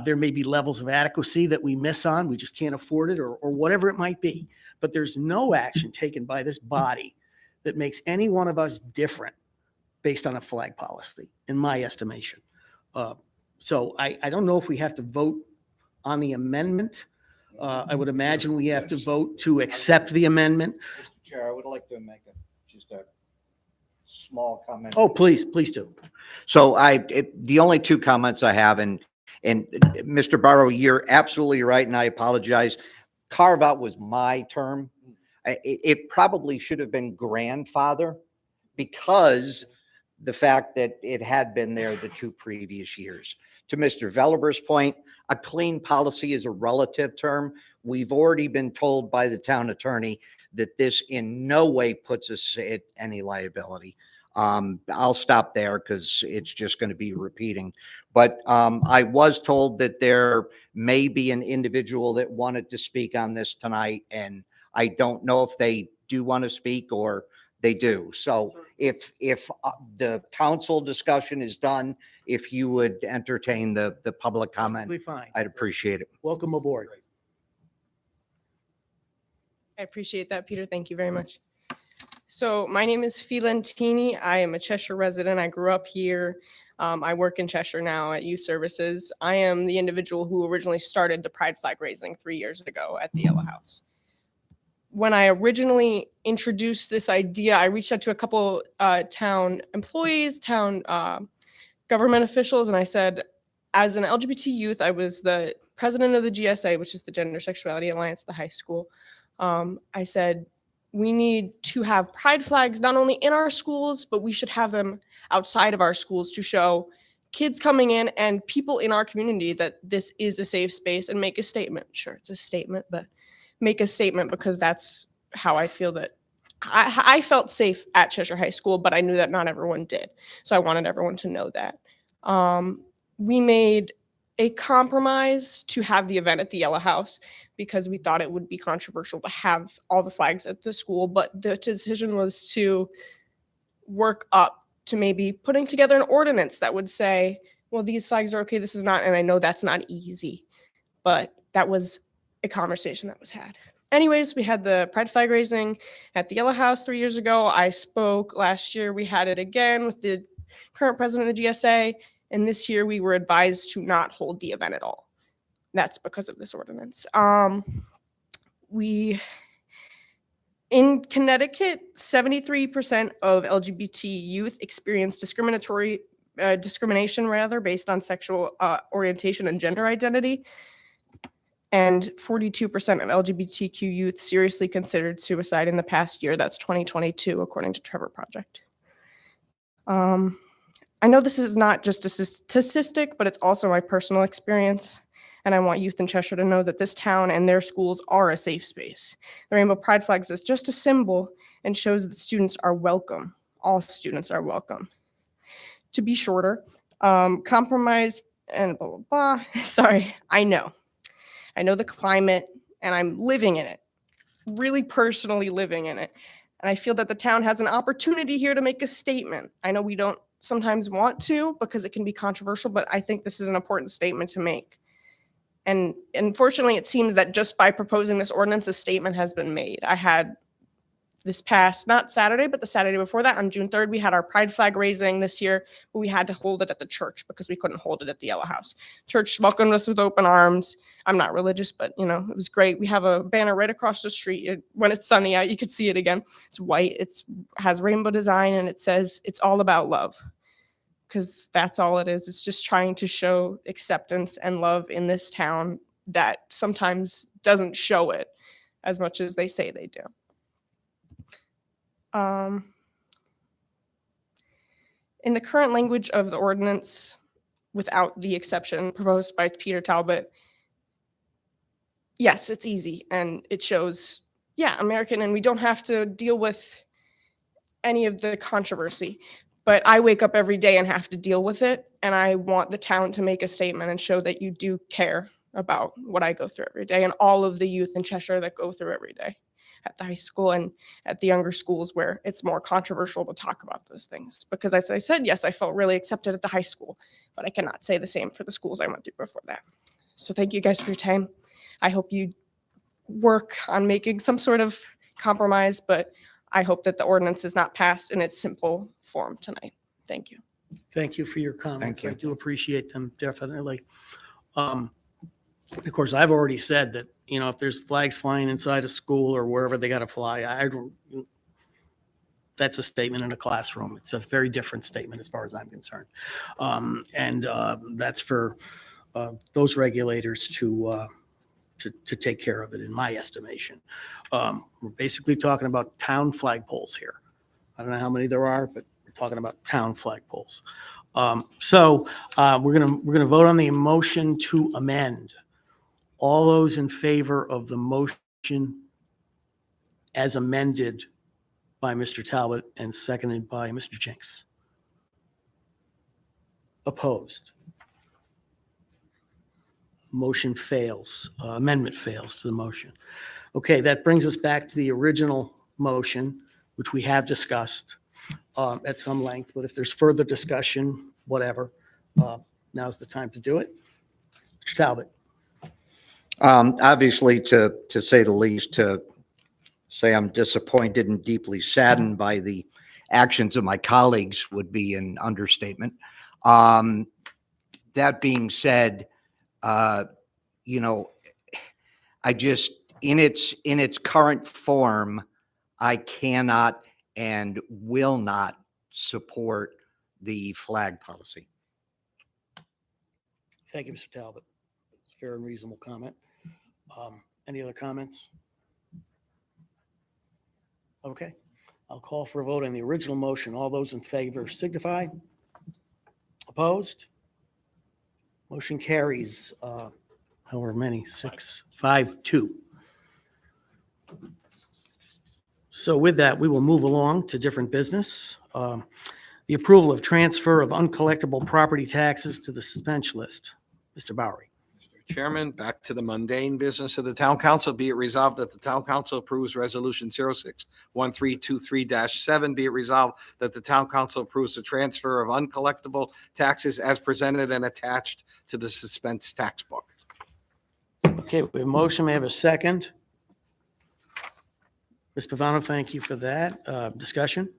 B: There may be levels of adequacy that we miss on, we just can't afford it, or whatever it might be. But there's no action taken by this body that makes any one of us different based on a flag policy, in my estimation. So I don't know if we have to vote on the amendment. I would imagine we have to vote to accept the amendment.
F: Mr. Chair, I would like to make just a small comment?
B: Oh, please do.
F: So the only two comments I have, and Mr. Barrow, you're absolutely right, and I apologize. Carve out was my term. It probably should have been grandfather, because the fact that it had been there the 2 previous years. To Mr. Veliber's point, a clean policy is a relative term. We've already been told by the town attorney that this in no way puts us at any liability. I'll stop there because it's just going to be repeating. But I was told that there may be an individual that wanted to speak on this tonight, and I don't know if they do want to speak or they do. So if the council discussion is done, if you would entertain the public comment,
B: Perfectly fine.
F: I'd appreciate it.
B: Welcome aboard.
N: I appreciate that, Peter. Thank you very much. So my name is Filantini. I am a Cheshire resident. I grew up here. I work in Cheshire now at Youth Services. I am the individual who originally started the pride flag raising 3 years ago at the Yellow House. When I originally introduced this idea, I reached out to a couple town employees, town government officials, and I said, as an LGBT youth, I was the president of the GSA, which is the Gender Sexuality Alliance at the high school. I said, we need to have pride flags not only in our schools, but we should have them outside of our schools to show kids coming in and people in our community that this is a safe space, and make a statement. Sure, it's a statement, but make a statement, because that's how I feel that I felt safe at Cheshire High School, but I knew that not everyone did. So I wanted everyone to know that. We made a compromise to have the event at the Yellow House because we thought it would be controversial to have all the flags at the school, but the decision was to work up to maybe putting together an ordinance that would say, well, these flags are okay, this is not, and I know that's not easy, but that was a conversation that was had. Anyways, we had the pride flag raising at the Yellow House 3 years ago. I spoke last year. We had it again with the current president of the GSA. And this year we were advised to not hold the event at all. That's because of this ordinance. In Connecticut, 73% of LGBT youth experience discrimination based on sexual orientation and gender identity. And 42% of LGBTQ youth seriously considered suicide in the past year. That's 2022, according to Trevor Project. I know this is not just a statistic, but it's also my personal experience. And I want youth in Cheshire to know that this town and their schools are a safe space. The Rainbow Pride flags is just a symbol and shows that students are welcome. All students are welcome. To be shorter, compromise and blah, blah, blah. Sorry, I know the climate and I'm living in it, really personally living in it. And I feel that the town has an opportunity here to make a statement. I know we don't sometimes want to because it can be controversial, but I think this is an important statement to make. And unfortunately, it seems that just by proposing this ordinance, a statement has been made. I had this past, not Saturday, but the Saturday before that, on June 3rd, we had our pride flag raising this year, but we had to hold it at the church because we couldn't hold it at the Yellow House. Church welcomed us with open arms. I'm not religious, but it was great. We have a banner right across the street. When it's sunny out, you can see it again. It's white. It has rainbow design, and it says, "It's all about love." Because that's all it is. It's just trying to show acceptance and love in this town that sometimes doesn't show it as much as they say they do. In the current language of the ordinance, without the exception proposed by Peter Talbot, yes, it's easy and it shows, yeah, American, and we don't have to deal with any of the controversy. But I wake up every day and have to deal with it. And I want the town to make a statement and show that you do care about what I go through every day and all of the youth in Cheshire that go through every day at the high school and at the younger schools where it's more controversial to talk about those things. Because as I said, yes, I felt really accepted at the high school, but I cannot say the same for the schools I went through before that. So thank you guys for your time. I hope you work on making some sort of compromise, but I hope that the ordinance is not passed in its simple form tonight. Thank you.
B: Thank you for your comments.
F: Thank you.
B: I do appreciate them, definitely. Of course, I've already said that, if there's flags flying inside a school or wherever they got to fly, that's a statement in a classroom. It's a very different statement as far as I'm concerned. That's for those regulators to take care of it, in my estimation. We're basically talking about town flagpoles here. I don't know how many there are, but we're talking about town flagpoles. We're gonna vote on the motion to amend. All those in favor of the motion as amended by Mr. Talbot and seconded by Mr. Jenks? Opposed? Motion fails. Amendment fails to the motion. Okay, that brings us back to the original motion, which we have discussed at some length, but if there's further discussion, whatever, now's the time to do it. Mr. Talbot.
F: Obviously, to say the least, to say I'm disappointed and deeply saddened by the actions of my colleagues would be an understatement. That being said, you know, I just, in its current form, I cannot and will not support the flag policy.
B: Thank you, Mr. Talbot. It's a fair and reasonable comment. Any other comments? Okay, I'll call for a vote on the original motion. All those in favor signify. Opposed? Motion carries, however many, 5-2. So with that, we will move along to different business. The approval of transfer of uncollectible property taxes to the suspension list. Mr. Bowery.
H: Chairman, back to the mundane business of the town council. Be it resolved that the town council approves resolution 06-1323-7. Be it resolved that the town council approves the transfer of uncollectible taxes as presented and attached to the suspense tax book.
B: Okay, we have a motion. May I have a second? Ms. Pavano, thank you for that. Discussion?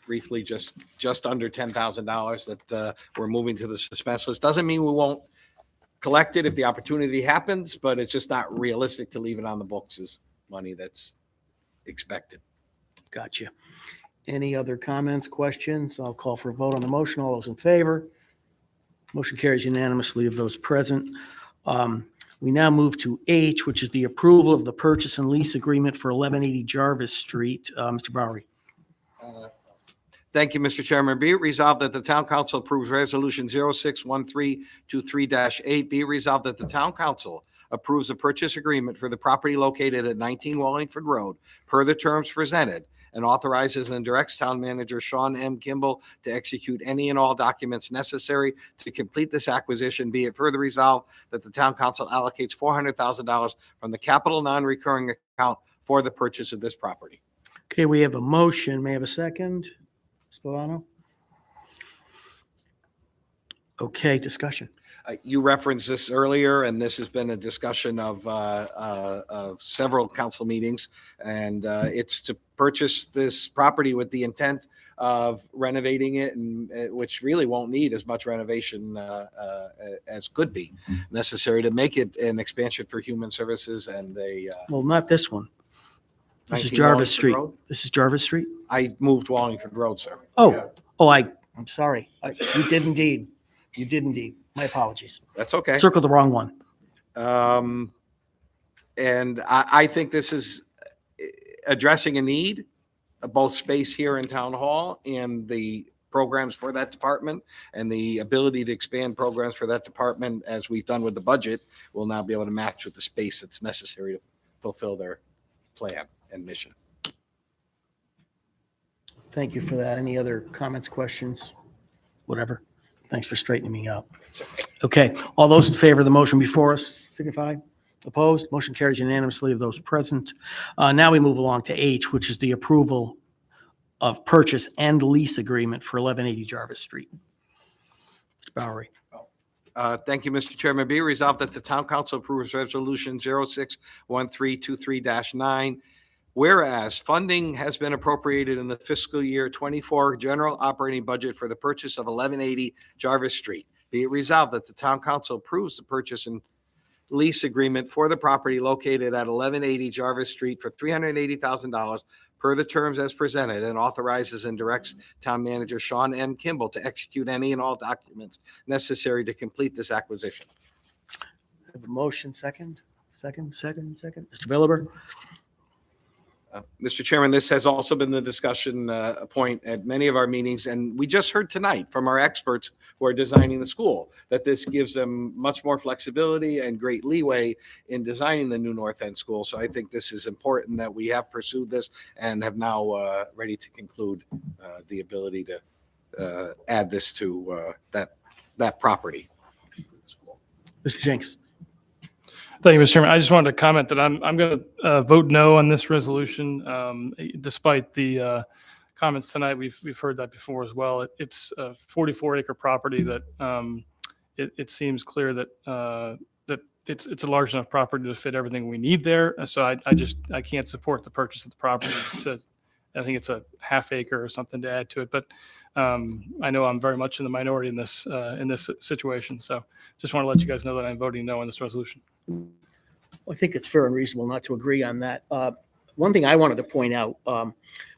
H: Briefly, just under $10,000 that we're moving to the suspense list. Doesn't mean we won't collect it if the opportunity happens, but it's just not realistic to leave it on the books as money that's expected.
B: Gotcha. Any other comments, questions? I'll call for a vote on the motion. All those in favor? Motion carries unanimously of those present. We now move to H, which is the approval of the purchase and lease agreement for 1180 Jarvis Street. Mr. Bowery.
H: Thank you, Mr. Chairman. Be it resolved that the town council approves resolution 06-1323-8. Be it resolved that the town council approves a purchase agreement for the property located at 19 Wallingford Road per the terms presented, and authorizes and directs town manager Sean M. Kimball to execute any and all documents necessary to complete this acquisition. Be it further resolved that the town council allocates $400,000 from the capital non-recurring account for the purchase of this property.
B: Okay, we have a motion. May I have a second? Ms. Pavano? Okay, discussion.
H: You referenced this earlier, and this has been a discussion of several council meetings, and it's to purchase this property with the intent of renovating it, and which really won't need as much renovation as could be necessary to make it an expansion for human services and a.
B: Well, not this one. This is
H: 19
B: Jarvis
H: Wallingford
B: Street.
H: Road?
B: This is Jarvis Street?
H: I moved Wallingford Road, sir.
B: I'm sorry. You did indeed. You did indeed. My apologies.
H: That's okay.
B: Circled the wrong one.
H: And I think this is addressing a need, both space here in Town Hall and the programs for that department, and the ability to expand programs for that department, as we've done with the budget, will now be able to match with the space that's necessary to fulfill their plan and mission.
B: Thank you for that. Any other comments, questions? Whatever. Thanks for straightening me out. Okay, all those in favor of the motion before us signify. Opposed? Motion carries unanimously of those present. Now we move along to H, which is the approval of purchase and lease agreement for 1180 Jarvis Street. Mr. Bowery.
H: Thank you, Mr. Chairman. Be it resolved that the town council approves resolution 06-1323-9. Whereas funding has been appropriated in the fiscal year 24 general operating budget for the purchase of 1180 Jarvis Street. Be it resolved that the town council approves the purchase and lease agreement for the property located at 1180 Jarvis Street for $380,000 per the terms as presented, and authorizes and directs Town Manager Sean M. Kimball to execute any and all documents necessary to complete this acquisition.
B: Have a motion, second. Mr. Villabur?
H: Mr. Chairman, this has also been the discussion point at many of our meetings, and we just heard tonight from our experts who are designing the school that this gives them much more flexibility and great leeway in designing the new North End School. So I think this is important that we have pursued this and have now ready to conclude the ability to add this to that property.
B: Mr. Jenks?
C: Thank you, Mr. Chairman. I just wanted to comment that I'm going to vote no on this resolution, despite the comments tonight. We've heard that before as well. It's a 44-acre property that it seems clear that that it's a large enough property to fit everything we need there. So I can't support the purchase of the property. I think it's a half acre or something to add to it, but I know I'm very much in the minority in this situation. So just want to let you guys know that I'm voting no on this resolution.
B: I think it's fair and reasonable not to agree on that. One thing I wanted to point out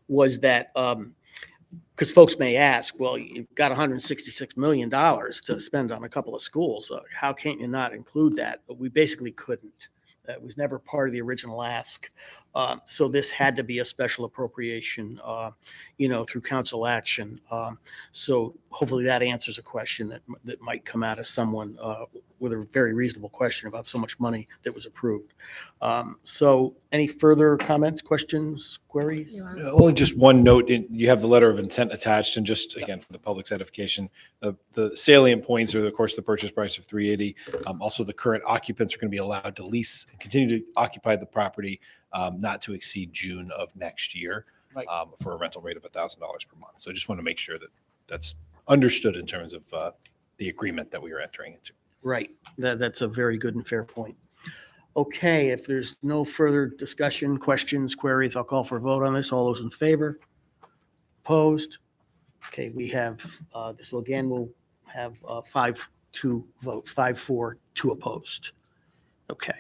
B: was that, because folks may ask, well, you've got $166 million to spend on a couple of schools. How can't you not include that? But we basically couldn't. That was never part of the original ask. So this had to be a special appropriation, through council action. So hopefully that answers a question that might come out of someone with a very reasonable question about so much money that was approved. So any further comments, questions, queries?
K: Only just one note, you have the letter of intent attached, and just again, for the public's edification, the salient points are, of course, the purchase price of $380. Also, the current occupants are going to be allowed to lease and continue to occupy the property not to exceed June of next year,
B: Right.
K: For a rental rate of $1,000 per month. So I just want to make sure that that's understood in terms of the agreement that we are entering into.
B: Right. That's a very good and fair point. Okay, if there's no further discussion, questions, queries, I'll call for a vote on this. All those in favor? Opposed? Okay, we have, this will again, we'll have 5-2 vote, 5-4, 2 opposed. Okay.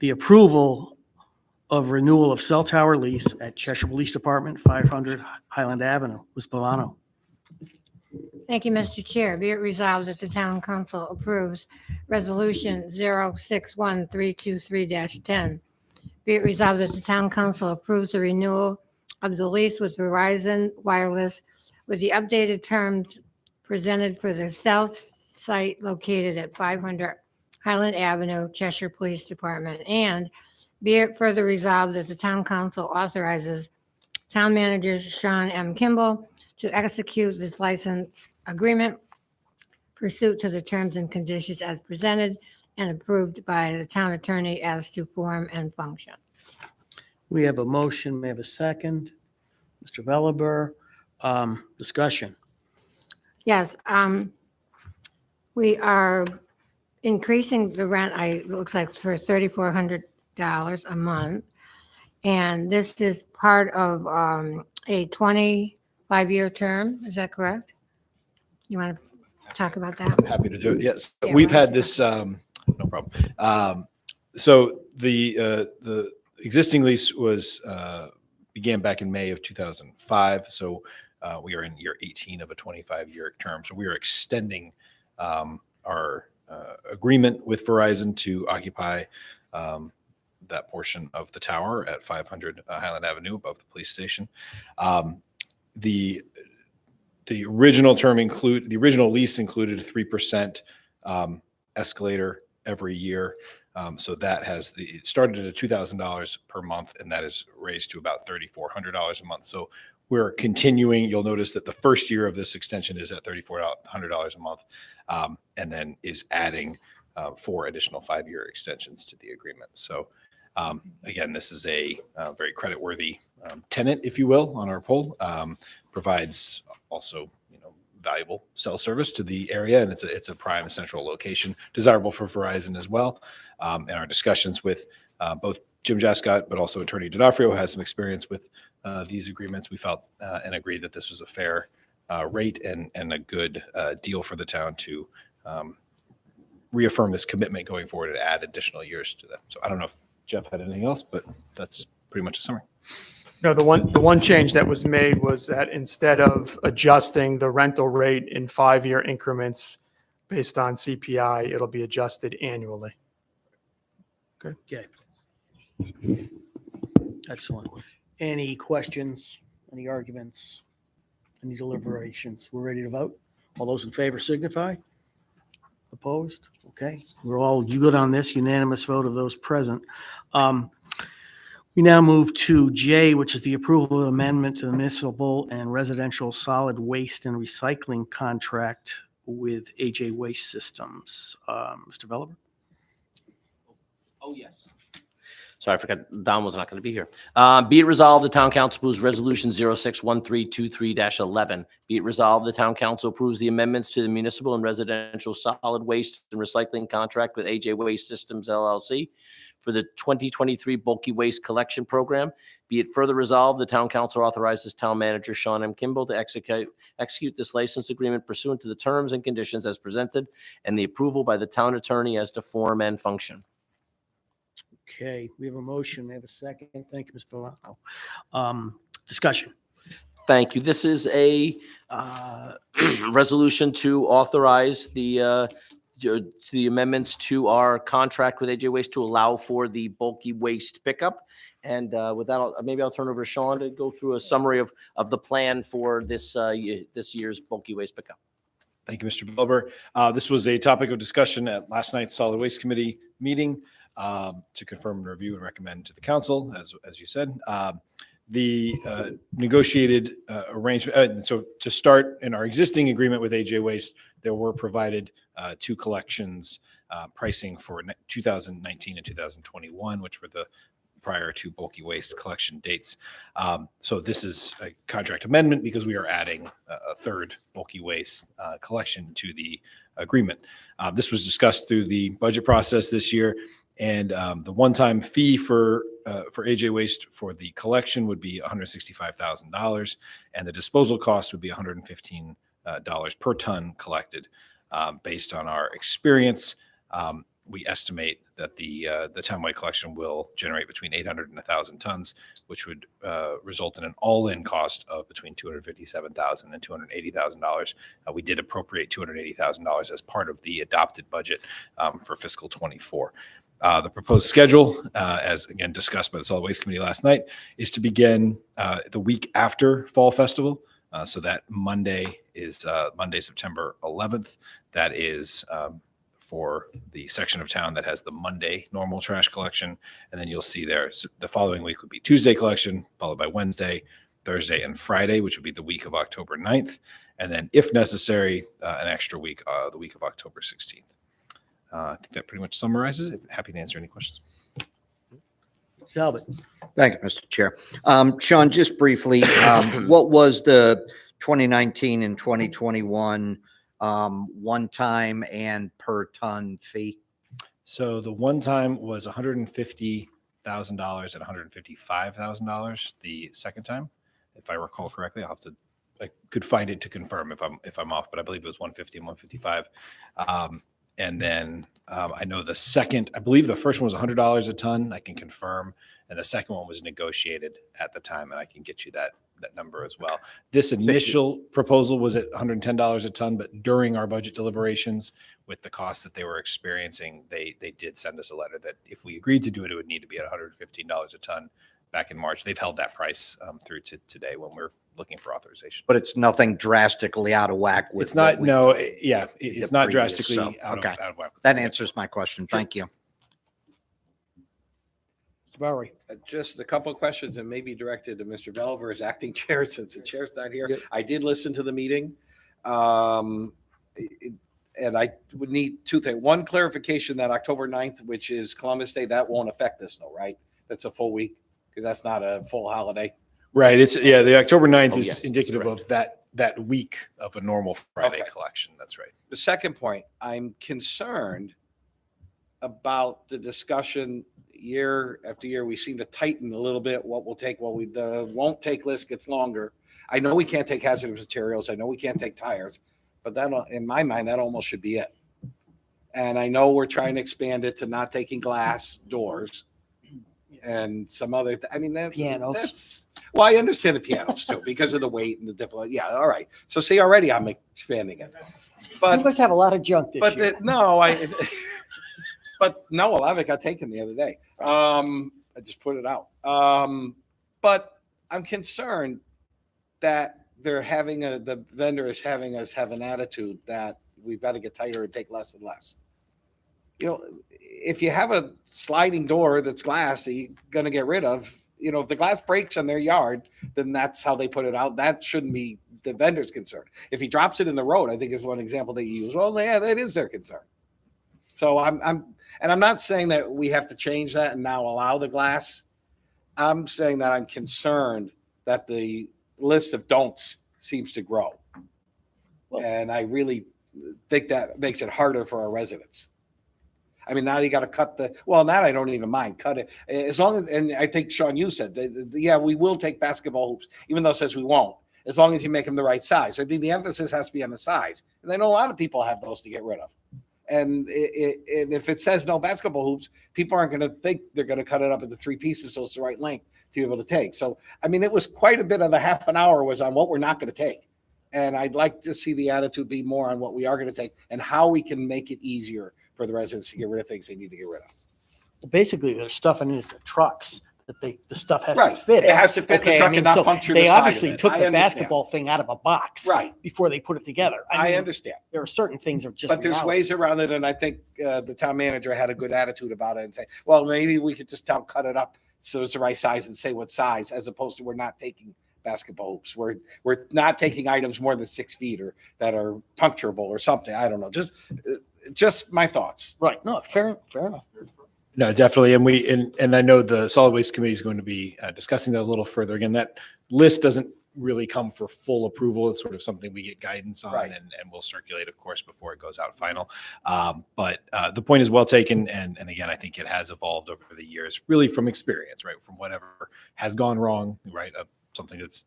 B: The approval of renewal of cell tower lease at Cheshire Police Department, 500 Highland Avenue. Ms. Bavano?
J: Thank you, Mr. Chair. Be it resolved that the town council approves Resolution 061323-10. Be it resolved that the town council approves the renewal of the lease with Verizon Wireless with the updated terms presented for the south site located at 500 Highland Avenue, Cheshire Police Department. And be it further resolved that the town council authorizes town manager Sean M. Kimball to execute this license agreement pursuant to the terms and conditions as presented and approved by the town attorney as to form and function.
B: We have a motion, may I have a second? Mr. Vellabur, discussion.
J: Yes, we are increasing the rent, it looks like for $3,400 a month. And this is part of a 25-year term, is that correct? You want to talk about that?
K: Happy to do it. Yes,
J: Yeah,
K: we've
J: why
K: had this. No problem. So the existing lease was began back in May of 2005. So we are in year 18 of a 25-year term. So we are extending our agreement with Verizon to occupy that portion of the tower at 500 Highland Avenue above the police station. The original lease included a 3% escalator every year. So that it started at $2,000 per month, and that is raised to about $3,400 a month. So we're continuing. You'll notice that the first year of this extension is at $3,400 a month, and then is adding 4 additional 5-year extensions to the agreement. So again, this is a very creditworthy tenant, if you will, on our poll. Provides also valuable cell service to the area, and it's a prime central location, desirable for Verizon as well. In our discussions with both Jim Jascott, but also Attorney D'Onofrio, who has some experience with these agreements, we felt and agreed that this was a fair rate and a good deal for the town to reaffirm this commitment going forward and add additional years to that. So I don't know if Jeff had anything else, but that's pretty much a summary.
M: No, the one change that was made was that instead of adjusting the rental rate in 5-year increments based on CPI, it'll be adjusted annually.
B: Okay. Excellent. Any questions, any arguments, any deliberations? We're ready to vote. All those in favor signify. Opposed? Okay, we're all, you good on this, unanimous vote of those present. We now move to J, which is the approval of amendment to the municipal and residential solid waste and recycling contract with AJ Waste Systems. Mr. Belliver?
I: Oh, yes. Sorry, I forgot Don was not going to be here. Be it resolved, the town council approves resolution 061323-11. Be it resolved, the town council approves the amendments to the municipal and residential solid waste and recycling contract with AJ Waste Systems LLC for the 2023 bulky waste collection program. Be it further resolved, the town council authorizes town manager Sean M. Kimball to execute this license agreement pursuant to the terms and conditions as presented and the approval by the town attorney as to form and function.
B: Okay, we have a motion, we have a second. Thank you, Mr. Milano. Discussion.
I: Thank you. This is a resolution to authorize the amendments to our contract with AJ Waste to allow for the bulky waste pickup. And with that, maybe I'll turn over to Sean to go through a summary of the plan for this year's bulky waste pickup.
K: Thank you, Mr. Belber. This was a topic of discussion at last night's Solid Waste Committee meeting to confirm and review and recommend to the council, as you said. The negotiated arrangement, so to start in our existing agreement with AJ Waste, there were provided two collections pricing for 2019 and 2021, which were the prior to bulky waste collection dates. So this is a contract amendment because we are adding a third bulky waste collection to the agreement. This was discussed through the budget process this year, and the one-time fee for AJ Waste for the collection would be $165,000, and the disposal cost would be $115 per ton collected. Based on our experience, we estimate that the townwide collection will generate between 800 and 1,000 tons, which would result in an all-in cost of between $257,000 and $280,000. We did appropriate $280,000 as part of the adopted budget for fiscal '24. The proposed schedule, as again discussed by the Solid Waste Committee last night, is to begin the week after Fall Festival. So that Monday is Monday, September 11th. That is for the section of town that has the Monday normal trash collection. And then you'll see there, so the following week would be Tuesday collection, followed by Wednesday, Thursday, and Friday, which would be the week of October 9th. And then if necessary, an extra week, the week of October 16th. I think that pretty much summarizes it. Happy to answer any questions.
B: Talbot.
F: Thank you, Mr. Chair. Sean, just briefly, what was the 2019 and 2021 one-time and per ton fee?
K: So the one time was $150,000 and $155,000. The second time, if I recall correctly, I could find it to confirm if I'm off, but I believe it was 150 and 155. And then I know I believe the first one was $100 a ton. I can confirm. And the second one was negotiated at the time, and I can get you that number as well. This initial proposal was at $110 a ton, but during our budget deliberations with the costs that they were experiencing, they did send us a letter that if we agreed to do it, it would need to be at $115 a ton back in March. They've held that price through to today when we're looking for authorization.
F: But it's nothing drastically out of whack with.
K: It's not, no, yeah,
F: the
K: it's not
F: previous,
K: drastically
F: so,
K: out
F: okay.
K: of whack.
F: That answers my question. Thank you.
B: Mr. Bowery.
H: Just a couple of questions and maybe directed to Mr. Belver as acting chair since the chair's not here.
B: Yep.
H: I did listen to the meeting. And I would need two things. One, clarification that October 9th, which is Columbus Day, that won't affect this though, right? That's a full week because that's not a full holiday.
K: Right. It's the October 9th is
H: yes,
K: indicative
H: correct.
K: of that week of a normal Friday
H: Okay.
K: collection. That's right.
H: The second point, I'm concerned about the discussion year after year. We seem to tighten a little bit what we'll take. Well, the won't take list gets longer. I know we can't take hazardous materials. I know we can't take tires, but that, in my mind, that almost should be it. And I know we're trying to expand it to not taking glass doors and some other, I mean,
B: Pianos.
H: that's, well, I understand the pianos too, because of the weight and the different, yeah, all right. So see, already I'm expanding it.
B: You
H: But,
B: must have a lot of junk this
H: but
B: year.
H: but no, a lot of it got taken the other day. I just put it out. But I'm concerned that the vendor is having us have an attitude that we've got to get tighter and take less and less. You know, if you have a sliding door that's glass that you're going to get rid of, you know, if the glass breaks on their yard, then that's how they put it out. That shouldn't be the vendor's concern. If he drops it in the road, I think is one example that you use. Well, yeah, that is their concern. So I'm not saying that we have to change that and now allow the glass. I'm saying that I'm concerned that the list of don'ts seems to grow. And I really think that makes it harder for our residents. I mean, now you got to cut that I don't even mind. Cut it. As long as, and I think, Sean, you said, yeah, we will take basketball hoops, even though it says we won't, as long as you make them the right size. I think the emphasis has to be on the size. And I know a lot of people have those to get rid of. And if it says no basketball hoops, people aren't going to think they're going to cut it up into 3 pieces so it's the right length to be able to take. So, I mean, it was quite a bit of the half an hour was on what we're not going to take. And I'd like to see the attitude be more on what we are going to take and how we can make it easier for the residents to get rid of things they need to get rid of.
B: Basically, they're stuffing into trucks that the stuff has
H: Right.
B: to fit.
H: It has to fit the truck and not
B: so
H: puncture the
B: they
H: side of
B: obviously
H: it.
B: took
H: I
B: the
H: understand.
B: basketball thing out of a box
H: Right.
B: before they put it together.
H: I
B: mean,
H: understand.
B: There are certain things that are just.
H: But there's
B: realities.
H: ways around it. And I think the town manager had a good attitude about it and say, well, maybe we could just cut it up so it's the right size and say what size, as opposed to we're not taking basketball hoops. We're not taking items more than 6 feet or that are puncturable or something. I don't know. Just my thoughts.
B: Right. No, fair enough.
K: No, definitely. And I know the solid waste committee is going to be discussing that a little further. Again, that list doesn't really come for full approval. It's sort of something we get guidance on
H: Right.
K: and we'll circulate, of course, before it goes out final. But the point is well taken. And again, I think it has evolved over the years, really from experience, right? From whatever has gone wrong, right? Something that's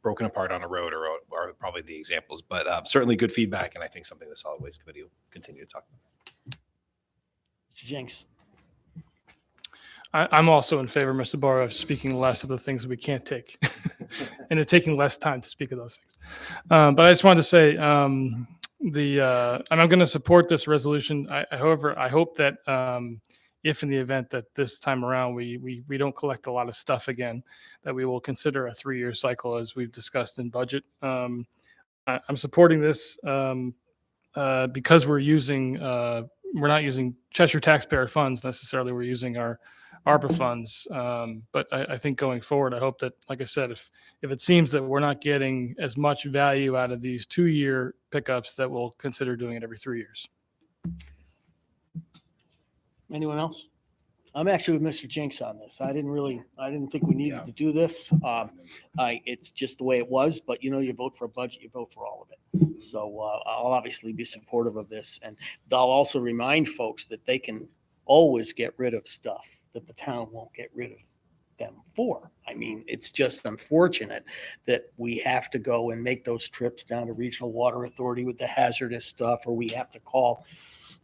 K: broken apart on a road are probably the examples, but certainly good feedback. And I think something the solid waste committee will continue to talk about.
B: Mr. Jinks.
C: I'm also in favor, Mr. Barr, of speaking less of the things we can't take and it taking less time to speak of those things. But I just wanted to say and I'm going to support this resolution. However, I hope that if in the event that this time around we don't collect a lot of stuff again, that we will consider a 3-year cycle as we've discussed in budget. I'm supporting this because we're not using Cheshire taxpayer funds necessarily. We're using our ARPA funds. But I think going forward, I hope that, like I said, if it seems that we're not getting as much value out of these 2-year pickups, that we'll consider doing it every 3 years.
B: Anyone else? I'm actually with Mr. Jinks on this. I didn't think we needed to do this. It's just the way it was, but you vote for a budget, you vote for all of it. So I'll obviously be supportive of this. And I'll also remind folks that they can always get rid of stuff that the town won't get rid of them for. I mean, it's just unfortunate that we have to go and make those trips down to Regional Water Authority with the hazardous stuff, or we have to call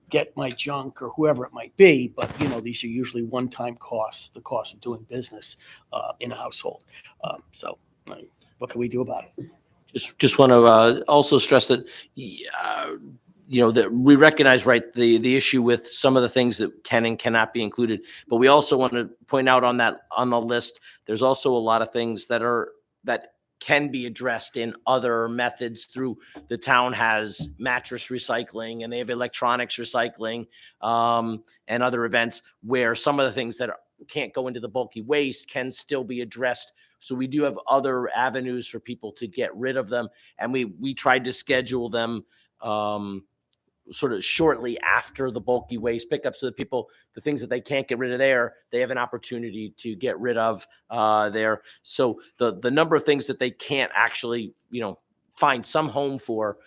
B: Get My Junk or whoever it might be. But, these are usually one-time costs, the cost of doing business in a household. So what can we do about it?
I: Just want to also stress that, that we recognize, right, the issue with some of the things that can and cannot be included. But we also want to point out on the list, there's also a lot of things that can be addressed in other methods. Through the town has mattress recycling and they have electronics recycling and other events where some of the things that can't go into the bulky waste can still be addressed. So we do have other avenues for people to get rid of them. And we tried to schedule them sort of shortly after the bulky waste pickup, so that the things that they can't get rid of there, they have an opportunity to get rid of there. So the number of things that they can't actually, find some home for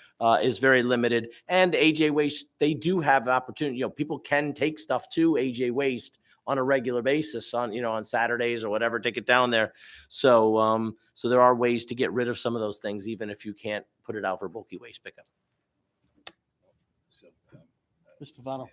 I: is very limited. And AJ Waste, they do have the opportunity. People can take stuff to AJ Waste on a regular basis on Saturdays or whatever, take it down there. So so there are ways to get rid of some of those things, even if you can't put it out for bulky waste pickup.
B: Ms. Pavano?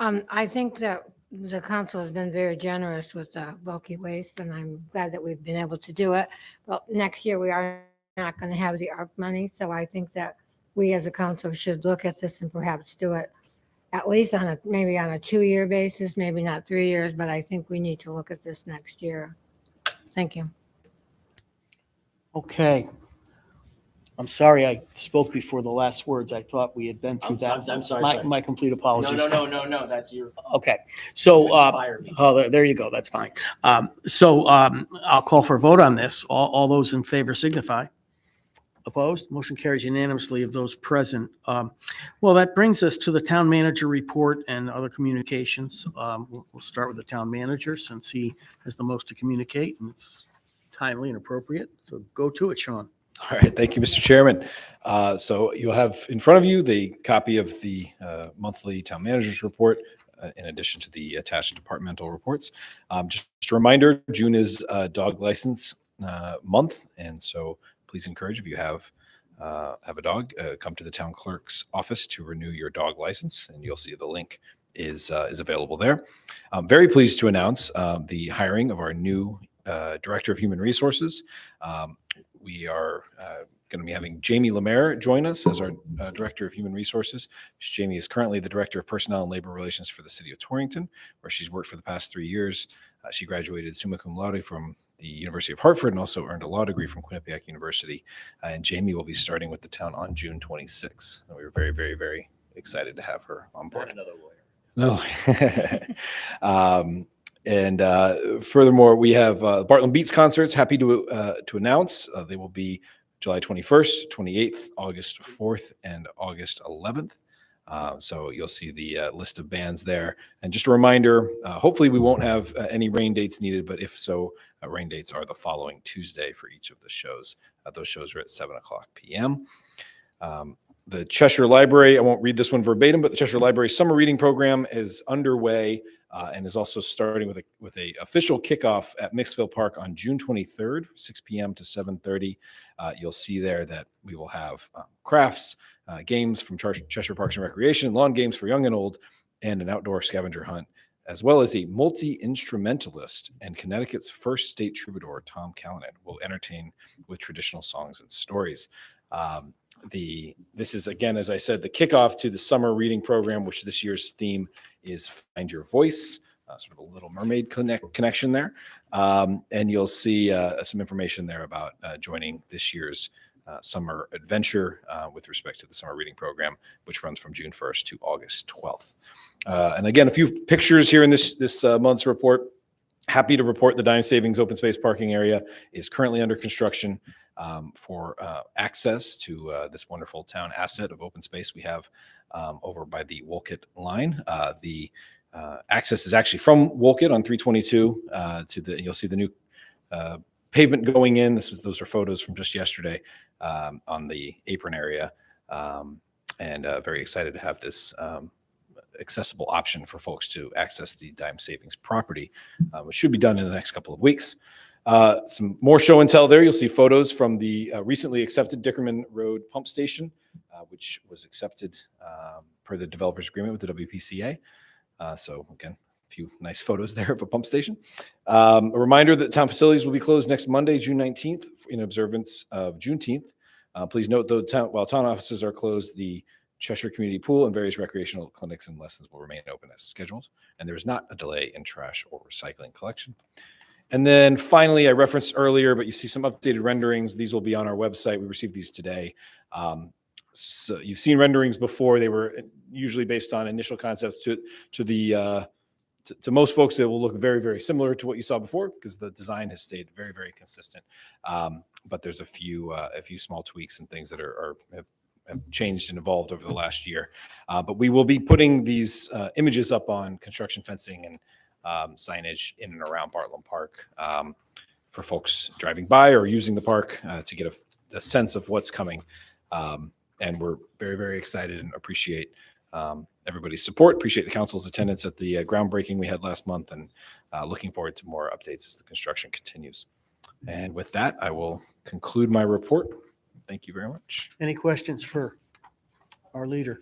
J: I think that the council has been very generous with bulky waste, and I'm glad that we've been able to do it. But next year, we are not going to have the ARP money, so I think that we as a council should look at this and perhaps do it at least maybe on a 2-year basis, maybe not 3 years, but I think we need to look at this next year. Thank you.
B: Okay. I'm sorry I spoke before the last words. I thought we had been through that.
I: I'm sorry,
B: My-
I: sorry.
B: My complete
I: No,
B: apologies.
I: no, that's your.
B: Okay, so,
I: Inspired me.
B: there you go, that's fine. I'll call for a vote on this. All those in favor signify. Opposed? Motion carries unanimously of those present. Well, that brings us to the town manager report and other communications. We'll start with the town manager since he has the most to communicate and it's timely and appropriate. So go to it, Sean.
K: All right, thank you, Mr. Chairman. So you'll have in front of you the copy of the monthly town manager's report, in addition to the attached departmental reports. Just a reminder, June is dog license month, and so please encourage, if you have a dog, come to the town clerk's office to renew your dog license, and you'll see the link is available there. I'm very pleased to announce the hiring of our new Director of Human Resources. We are going to be having Jamie Lemaire join us as our Director of Human Resources. Jamie is currently the Director of Personnel and Labor Relations for the City of Torrington, where she's worked for the past 3 years. She graduated summa cum laude from the University of Hartford and also earned a law degree from Quinnipiac University. And Jamie will be starting with the town on June 26th. And we were very, very, very excited to have her on board.
I: Not another lawyer.
K: No. And furthermore, we have Bartlett Beats concerts. Happy to announce they will be July 21st, 28th, August 4th, and August 11th. So you'll see the list of bands there. And just a reminder, hopefully we won't have any rain dates needed, but if so, rain dates are the following Tuesday for each of the shows. Those shows are at 7:00 p.m. The Cheshire Library, I won't read this one verbatim, but the Cheshire Library Summer Reading Program is underway and is also starting with a official kickoff at Mixville Park on June 23rd, 6 p.m. to 7:30. You'll see there that we will have crafts, games from Cheshire Parks and Recreation, lawn games for young and old, and an outdoor scavenger hunt, as well as a multi-instrumentalist and Connecticut's first state troubadour, Tom Callanan, will entertain with traditional songs and stories. This is, again, as I said, the kickoff to the summer reading program, which this year's theme is Find Your Voice, sort of a Little Mermaid connection there. And you'll see some information there about joining this year's summer adventure with respect to the summer reading program, which runs from June 1st to August 12th. And again, a few pictures here in this month's report. Happy to report the Dime Savings open space parking area is currently under construction for access to this wonderful town asset of open space we have over by the Wolcott line. The access is actually from Wolcott on 322 you'll see the new pavement going in. Those are photos from just yesterday on the apron area, and very excited to have this accessible option for folks to access the Dime Savings property, which should be done in the next couple of weeks. Some more show and tell there. You'll see photos from the recently accepted Dickerman Road pump station, which was accepted per the developer's agreement with the WPCA. So again, a few nice photos there of a pump station. A reminder that town facilities will be closed next Monday, June 19th, in observance of Juneteenth. Please note, though, while town offices are closed, the Cheshire Community Pool and various recreational clinics and lessons will remain open as scheduled, and there is not a delay in trash or recycling collection. And then finally, I referenced earlier, but you see some updated renderings. These will be on our website. We received these today. So you've seen renderings before. They were usually based on initial concepts. To most folks, it will look very, very similar to what you saw before because the design has stayed very, very consistent. But there's a few small tweaks and things that have changed and evolved over the last year. But we will be putting these images up on construction fencing and signage in and around Bartlett Park for folks driving by or using the park to get a sense of what's coming. And we're very, very excited and appreciate everybody's support. Appreciate the council's attendance at the groundbreaking we had last month, and looking forward to more updates as the construction continues. And with that, I will conclude my report. Thank you very much.
B: Any questions for our leader?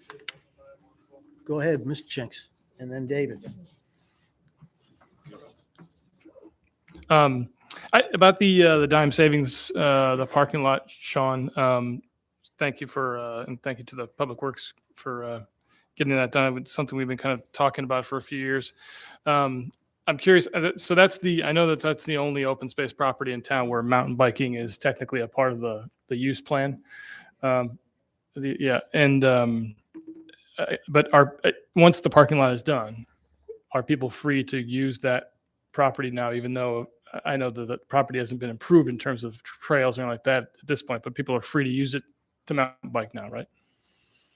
B: go ahead, Mr. Chinks, and then David.
C: About the dime savings, the parking lot, Sean. Thank you and thank you to the Public Works for getting that done. It's something we've been kind of talking about for a few years. I'm curious. So I know that's the only open space property in town where mountain biking is technically a part of the use plan. But once the parking lot is done, are people free to use that property now, even though I know that the property hasn't been improved in terms of trails or anything like that at this point, but people are free to use it to mountain bike now, right?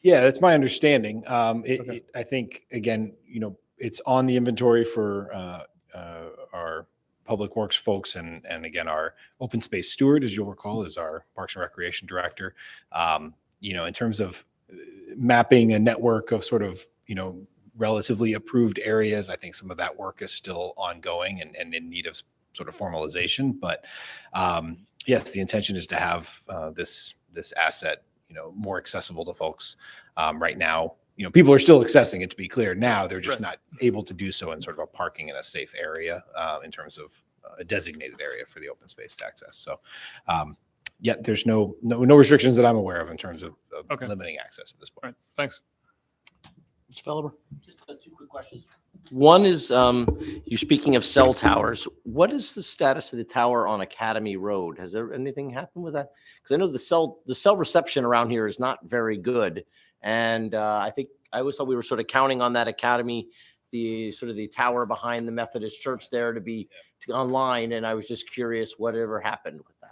K: Yeah, that's my understanding.
C: Okay.
K: I think, again, it's on the inventory for our Public Works folks, and again, our open space steward, as you'll recall, is our Parks and Recreation director. In terms of mapping a network of sort of, relatively approved areas, I think some of that work is still ongoing and in need of sort of formalization. But yes, the intention is to have this asset, more accessible to folks. Right now, people are still accessing it, to be clear. Now they're just not able to do so in sort of a parking in a safe area in terms of a designated area for the open space access. So yet there's no restrictions that I'm aware of in terms of limiting access at this point.
C: All right. Thanks.
B: Mr. Felber?
I: Just 2 quick questions. One is, you're speaking of cell towers. What is the status of the tower on Academy Road? Has there anything happened with that? Because I know the cell reception around here is not very good. And I always thought we were sort of counting on that Academy, the tower behind the Methodist Church there to be online. And I was just curious whatever happened with that.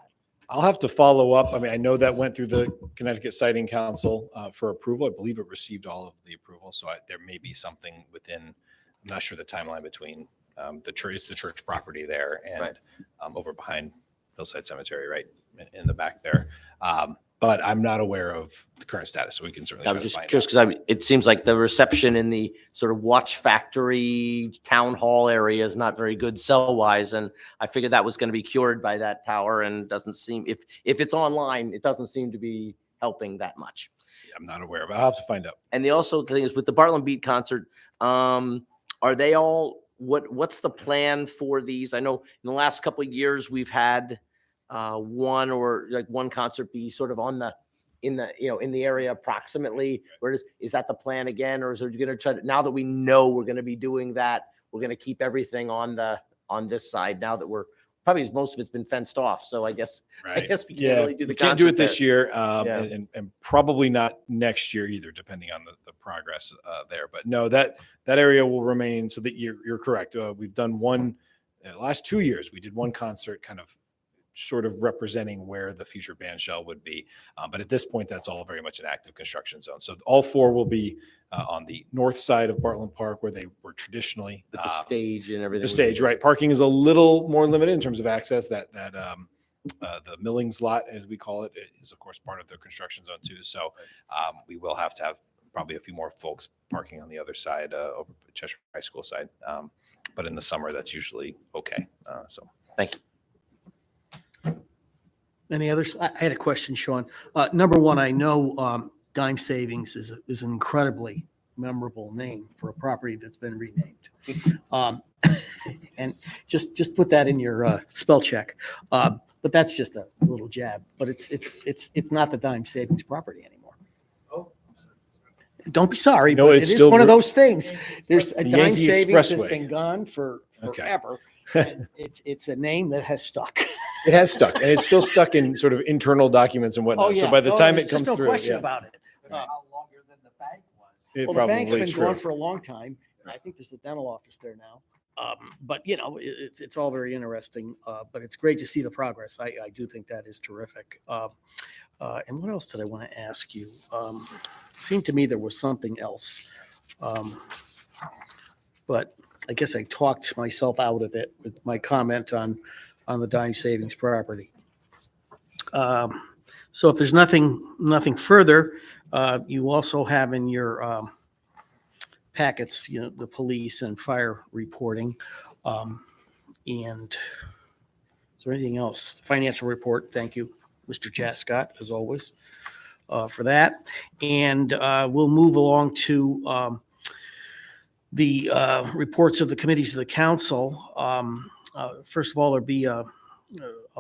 K: I'll have to follow up. I mean, I know that went through the Connecticut Siting Council for approval. I believe it received all of the approval. So there may be something within, I'm not sure the timeline between the church property there and over behind Hillside Cemetery, right in the back there. But I'm not aware of the current status, so we can certainly.
I: I was just curious because it seems like the reception in the sort of watch factory town hall area is not very good cell wise, and I figured that was going to be cured by that tower, and doesn't seem if it's online, it doesn't seem to be helping that much.
K: Yeah, I'm not aware, but I'll have to find out.
I: And the thing is with the Bartlett Beat concert, are they all what's the plan for these? I know in the last couple of years we've had one concert be sort of in the area approximately. Where is that the plan again, or is it going to try to, now that we know we're going to be doing that, we're going to keep everything on this side now that we're probably most of it's been fenced off. So I guess we can't really do the concert.
K: Can't do it this
I: there.
K: year, and probably not next year either, depending on the progress there. But no, that area will remain. So that you're correct. We've done one last 2 years. We did one concert, kind of sort of representing where the future band shell would be. But at this point, that's all very much an active construction zone. So all 4 will be on the north side of Bartlett Park, where they were traditionally.
I: With the stage and everything.
K: The stage, right. Parking is a little more limited in terms of access. The Millings lot, as we call it, is of course part of the construction zone too. So we will have to have probably a few more folks parking on the other side, over Cheshire High School side. But in the summer, that's usually okay. So
I: thank you.
B: Any others? I had a question, Sean. Number one, I know Dime Savings is an incredibly memorable name for a property that's been renamed. And just put that in your spell check. But that's just a little jab. But it's not the Dime Savings property anymore. Oh, don't be sorry.
K: No,
B: but
K: it's
B: it is
K: still
B: one of those things. There's a
K: The
B: Dime
K: Yankee
B: Savings has
K: Expressway.
B: been gone for
K: Okay.
B: forever. And it's a name that has stuck.
K: it has stuck, and it's still stuck in sort of internal documents and whatnot. So by the time
B: there's
K: it comes
B: just no
K: through,
B: question
K: yeah,
B: about it.
F: How longer than the bank was.
K: it
B: Well, the bank's
K: probably
B: been
K: true.
B: gone for a long time. I think there's a dental office there now. But it's all very interesting. But it's great to see the progress. I do think that is terrific. And what else did I want to ask you? It seemed to me there was something else. But I guess I talked myself out of it with my comment on the Dime Savings property. So if there's nothing further, you also have in your packets, the police and fire reporting. And is there anything else? Financial report. Thank you, Mr. Jascott, as always, for that. And we'll move along to the reports of the committees of the council. First of all, I'll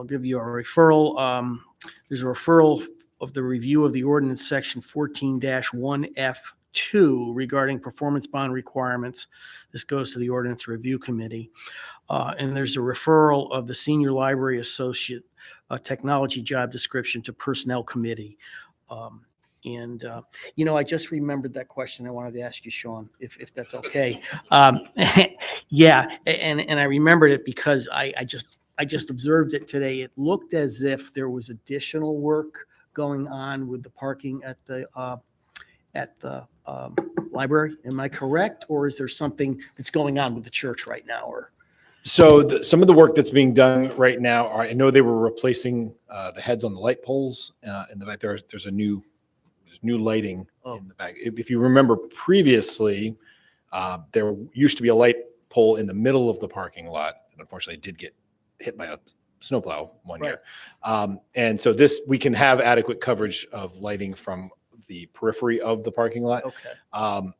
B: give you a referral. There's a referral of the review of the ordinance section 14-1F2 regarding performance bond requirements. This goes to the ordinance review committee. And there's a referral of the senior library associate technology job description to personnel committee. I just remembered that question I wanted to ask you, Sean, if that's okay. Yeah, and I remembered it because I just observed it today. It looked as if there was additional work going on with the parking at the library. Am I correct? Or is there something that's going on with the church right now? Or
K: So some of the work that's being done right now, I know they were replacing the heads on the light poles in the back. There's new lighting in the back. If you remember previously, there used to be a light pole in the middle of the parking lot, and unfortunately, it did get hit by a snowplow one year. And so we can have adequate coverage of lighting from the periphery of the parking lot.
B: okay.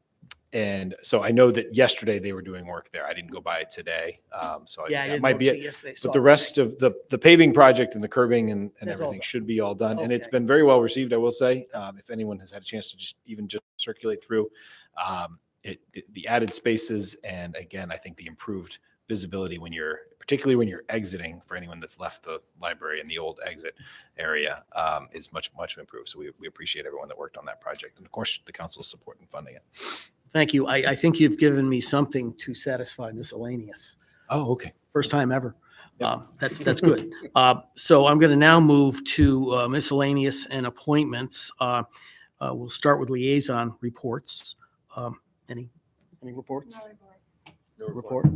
K: And so I know that yesterday they were doing work there. I didn't go by today. So
B: Yeah, I
K: that
B: didn't
K: might be
B: notice
K: it.
B: it yesterday. Saw
K: But the
B: it
K: rest
B: today.
K: of the paving project and the curbing and
B: That's all
K: everything
B: done.
K: should be all done. And it's
B: Okay.
K: been very well received, I will say. If anyone has had a chance to just circulate through the added spaces. And again, I think the improved visibility particularly when you're exiting, for anyone that's left the library in the old exit area, is much, much improved. So we appreciate everyone that worked on that project. And of course, the council's support in funding it.
B: Thank you. I think you've given me something to satisfy miscellaneous.
K: Oh, okay.
B: First time ever. That's good. So I'm going to now move to miscellaneous and appointments. We'll start with liaison reports. Any reports?
H: No
B: Report?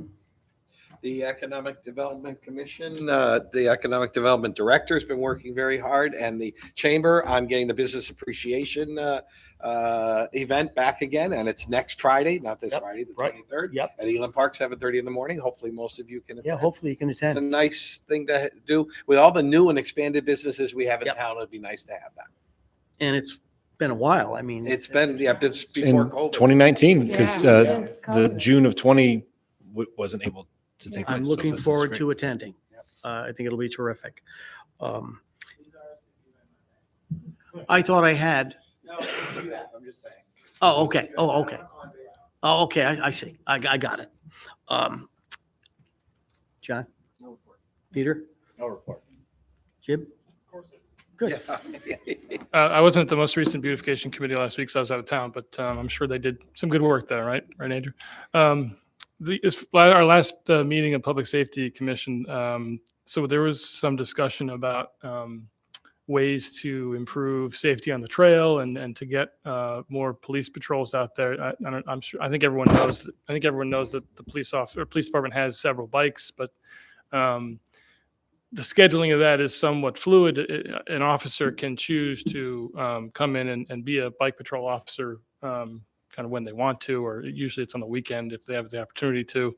H: The Economic Development Commission, the Economic Development Director has been working very hard, and the Chamber on getting the Business Appreciation event back again, and it's next Friday, not this
B: Yep,
H: Friday, the
B: right.
H: 23rd.
B: Yep.
H: At Elam Park, 7:30 in the morning. Hopefully, most of you can
B: Yeah,
H: attend.
B: hopefully you can
H: It's a
B: attend.
H: nice thing to do with all the new and expanded businesses we have in
B: Yep.
H: town. It'd be nice to have that.
B: And it's been a while. I mean.
H: It's been, this
K: In
H: before COVID.
K: 2019, because
J: Yeah,
K: the
J: since COVID.
K: June of 20 wasn't able to take place.
B: I'm
K: So
B: looking
K: this is
B: forward
K: great.
B: to attending. I think it'll be terrific. I thought I had.
H: I'm just saying.
B: Oh, okay. Oh, okay. Oh, okay. I see. I got it. John? Peter?
H: No report.
B: Jim? Good.
C: I wasn't at the most recent beautification committee last week, so I was out of town, but I'm sure they did some good work there, right? Right, Andrew? Our last meeting of Public Safety Commission, so there was some discussion about ways to improve safety on the trail and to get more police patrols out there. I think everyone knows that the police department has several bikes, but the scheduling of that is somewhat fluid. An officer can choose to come in and be a bike patrol officer kind of when they want to, or usually it's on the weekend if they have the opportunity to.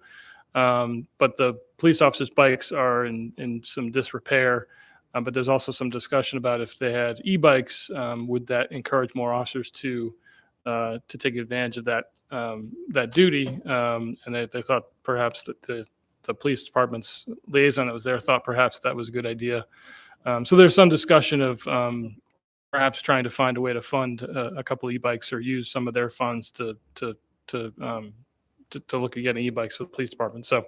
C: But the police officers' bikes are in some disrepair. But there's also some discussion about if they had e-bikes, would that encourage more officers to take advantage of that duty? And they thought perhaps that the police department's liaison that was there thought perhaps that was a good idea. So there's some discussion of perhaps trying to find a way to fund a couple e-bikes or use some of their funds to look at getting e-bikes for the police department. So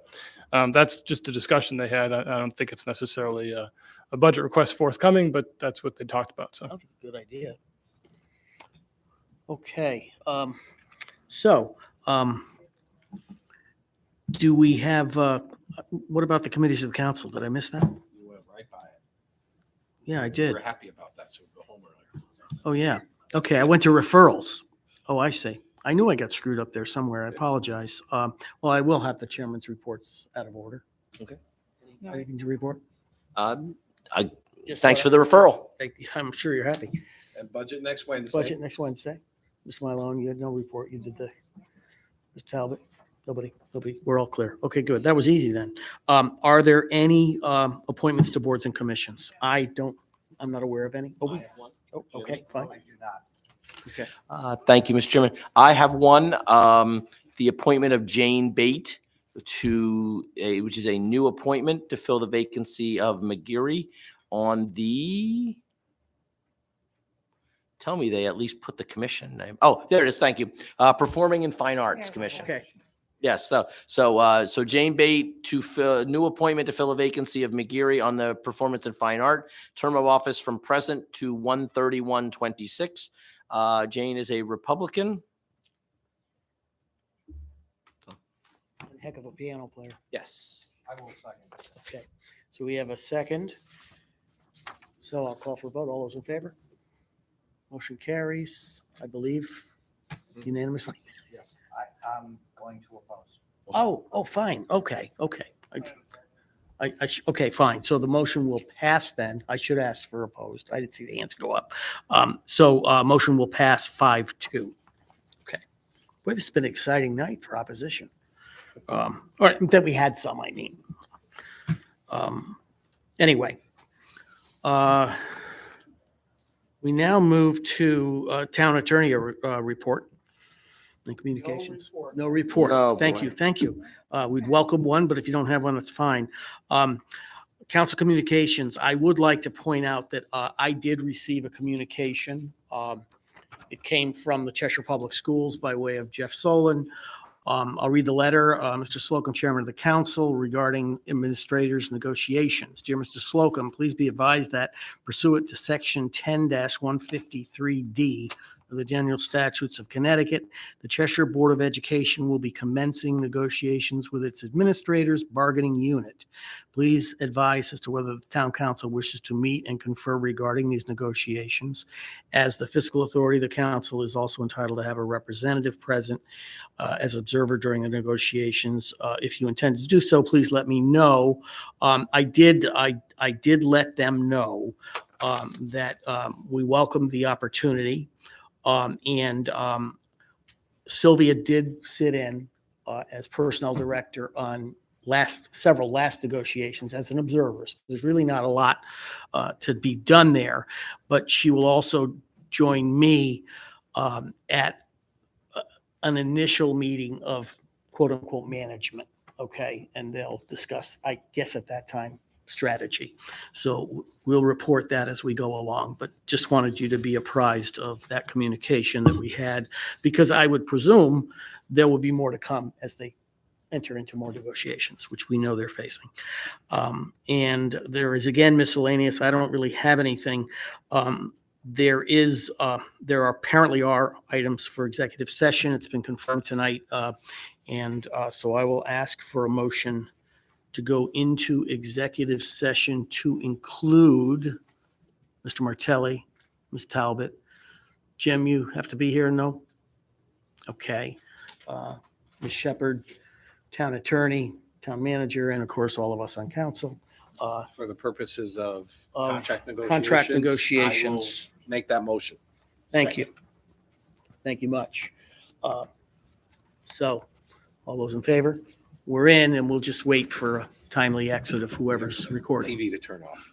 C: that's just a discussion they had. I don't think it's necessarily a budget request forthcoming, but that's what they talked about. So
B: That's a good idea. Okay. So do we have, what about the committees of the council? Did I miss that?
H: You went right by it.
B: Yeah, I
H: We
B: did.
H: were happy about that, so we'll go home earlier.
B: Oh, yeah. Okay, I went to referrals. Oh, I see. I knew I got screwed up there somewhere. I apologize. Well, I will have the chairman's reports out of order.
I: Okay.
B: Anything to report?
I: Thanks for the referral.
B: I'm sure you're happy.
H: And budget next Wednesday.
B: Budget next Wednesday. Mr. Malone, you had no report. You did Mr. Talbot? Nobody. We're all clear. Okay, good. That was easy then. Are there any appointments to boards and commissions? I'm not aware of any. Oh, okay, fine. Okay.
I: Thank you, Mr. Chairman. I have one. the appointment of Jane Bate which is a new appointment to fill the vacancy of McGeary on the, tell me they at least put the commission name. Oh, there it is. Thank you. Performing and Fine Arts Commission.
B: Okay.
I: Yes, so Jane Bate to fill, new appointment to fill a vacancy of McGeary on the Performance and Fine Art, term of office from present to 1/31/26. Jane is a Republican.
B: Heck of a piano player.
I: Yes.
F: I will second.
B: Okay, so we have a second. So I'll call for a vote. All those in favor? Motion carries, I believe, unanimously.
F: Yes, I'm going to oppose.
B: Oh, fine. Okay. Okay, fine. So the motion will pass then. I should ask for opposed. I didn't see the hands go up. So motion will pass 5-2. Okay. Boy, this has been an exciting night for opposition. Or that we had some, I mean. Anyway, we now move to town attorney report and communications. No report.
I: Oh,
B: Thank
I: boy.
B: you. Thank you. We'd welcome one, but if you don't have one, that's fine. Council communications, I would like to point out that I did receive a communication. It came from the Cheshire Public Schools by way of Jeff Solon. I'll read the letter. Mr. Slocum, Chairman of the Council, regarding administrators' negotiations. Dear Mr. Slocum, please be advised that pursuant to Section 10-153D of the General Statutes of Connecticut, the Cheshire Board of Education will be commencing negotiations with its administrators' bargaining unit. Please advise as to whether the town council wishes to meet and confer regarding these negotiations. As the fiscal authority, the council is also entitled to have a representative present as observer during the negotiations. If you intend to do so, please let me know. I did let them know that we welcome the opportunity. And Sylvia did sit in as personnel director on several last negotiations as an observer. So there's really not a lot to be done there, but she will also join me at an initial meeting of quote unquote management. Okay. And they'll discuss, I guess at that time, strategy. So we'll report that as we go along, but just wanted you to be apprised of that communication that we had, because I would presume there will be more to come as they enter into more negotiations, which we know they're facing. And there is, again, miscellaneous. I don't really have anything. There apparently are items for executive session. It's been confirmed tonight. So I will ask for a motion to go into executive session to include Mr. Martelli, Ms. Talbot. Jim, you have to be here, no? Okay. Ms. Shepherd, town attorney, town manager, and of course, all of us on council.
H: For the purposes of
B: Of
H: contract negotiations.
B: contract
H: I
B: negotiations.
H: will make that motion.
B: Thank you. Thank you much. So all those in favor? We're in, and we'll just wait for a timely exit of whoever's recording.
H: TV to turn off.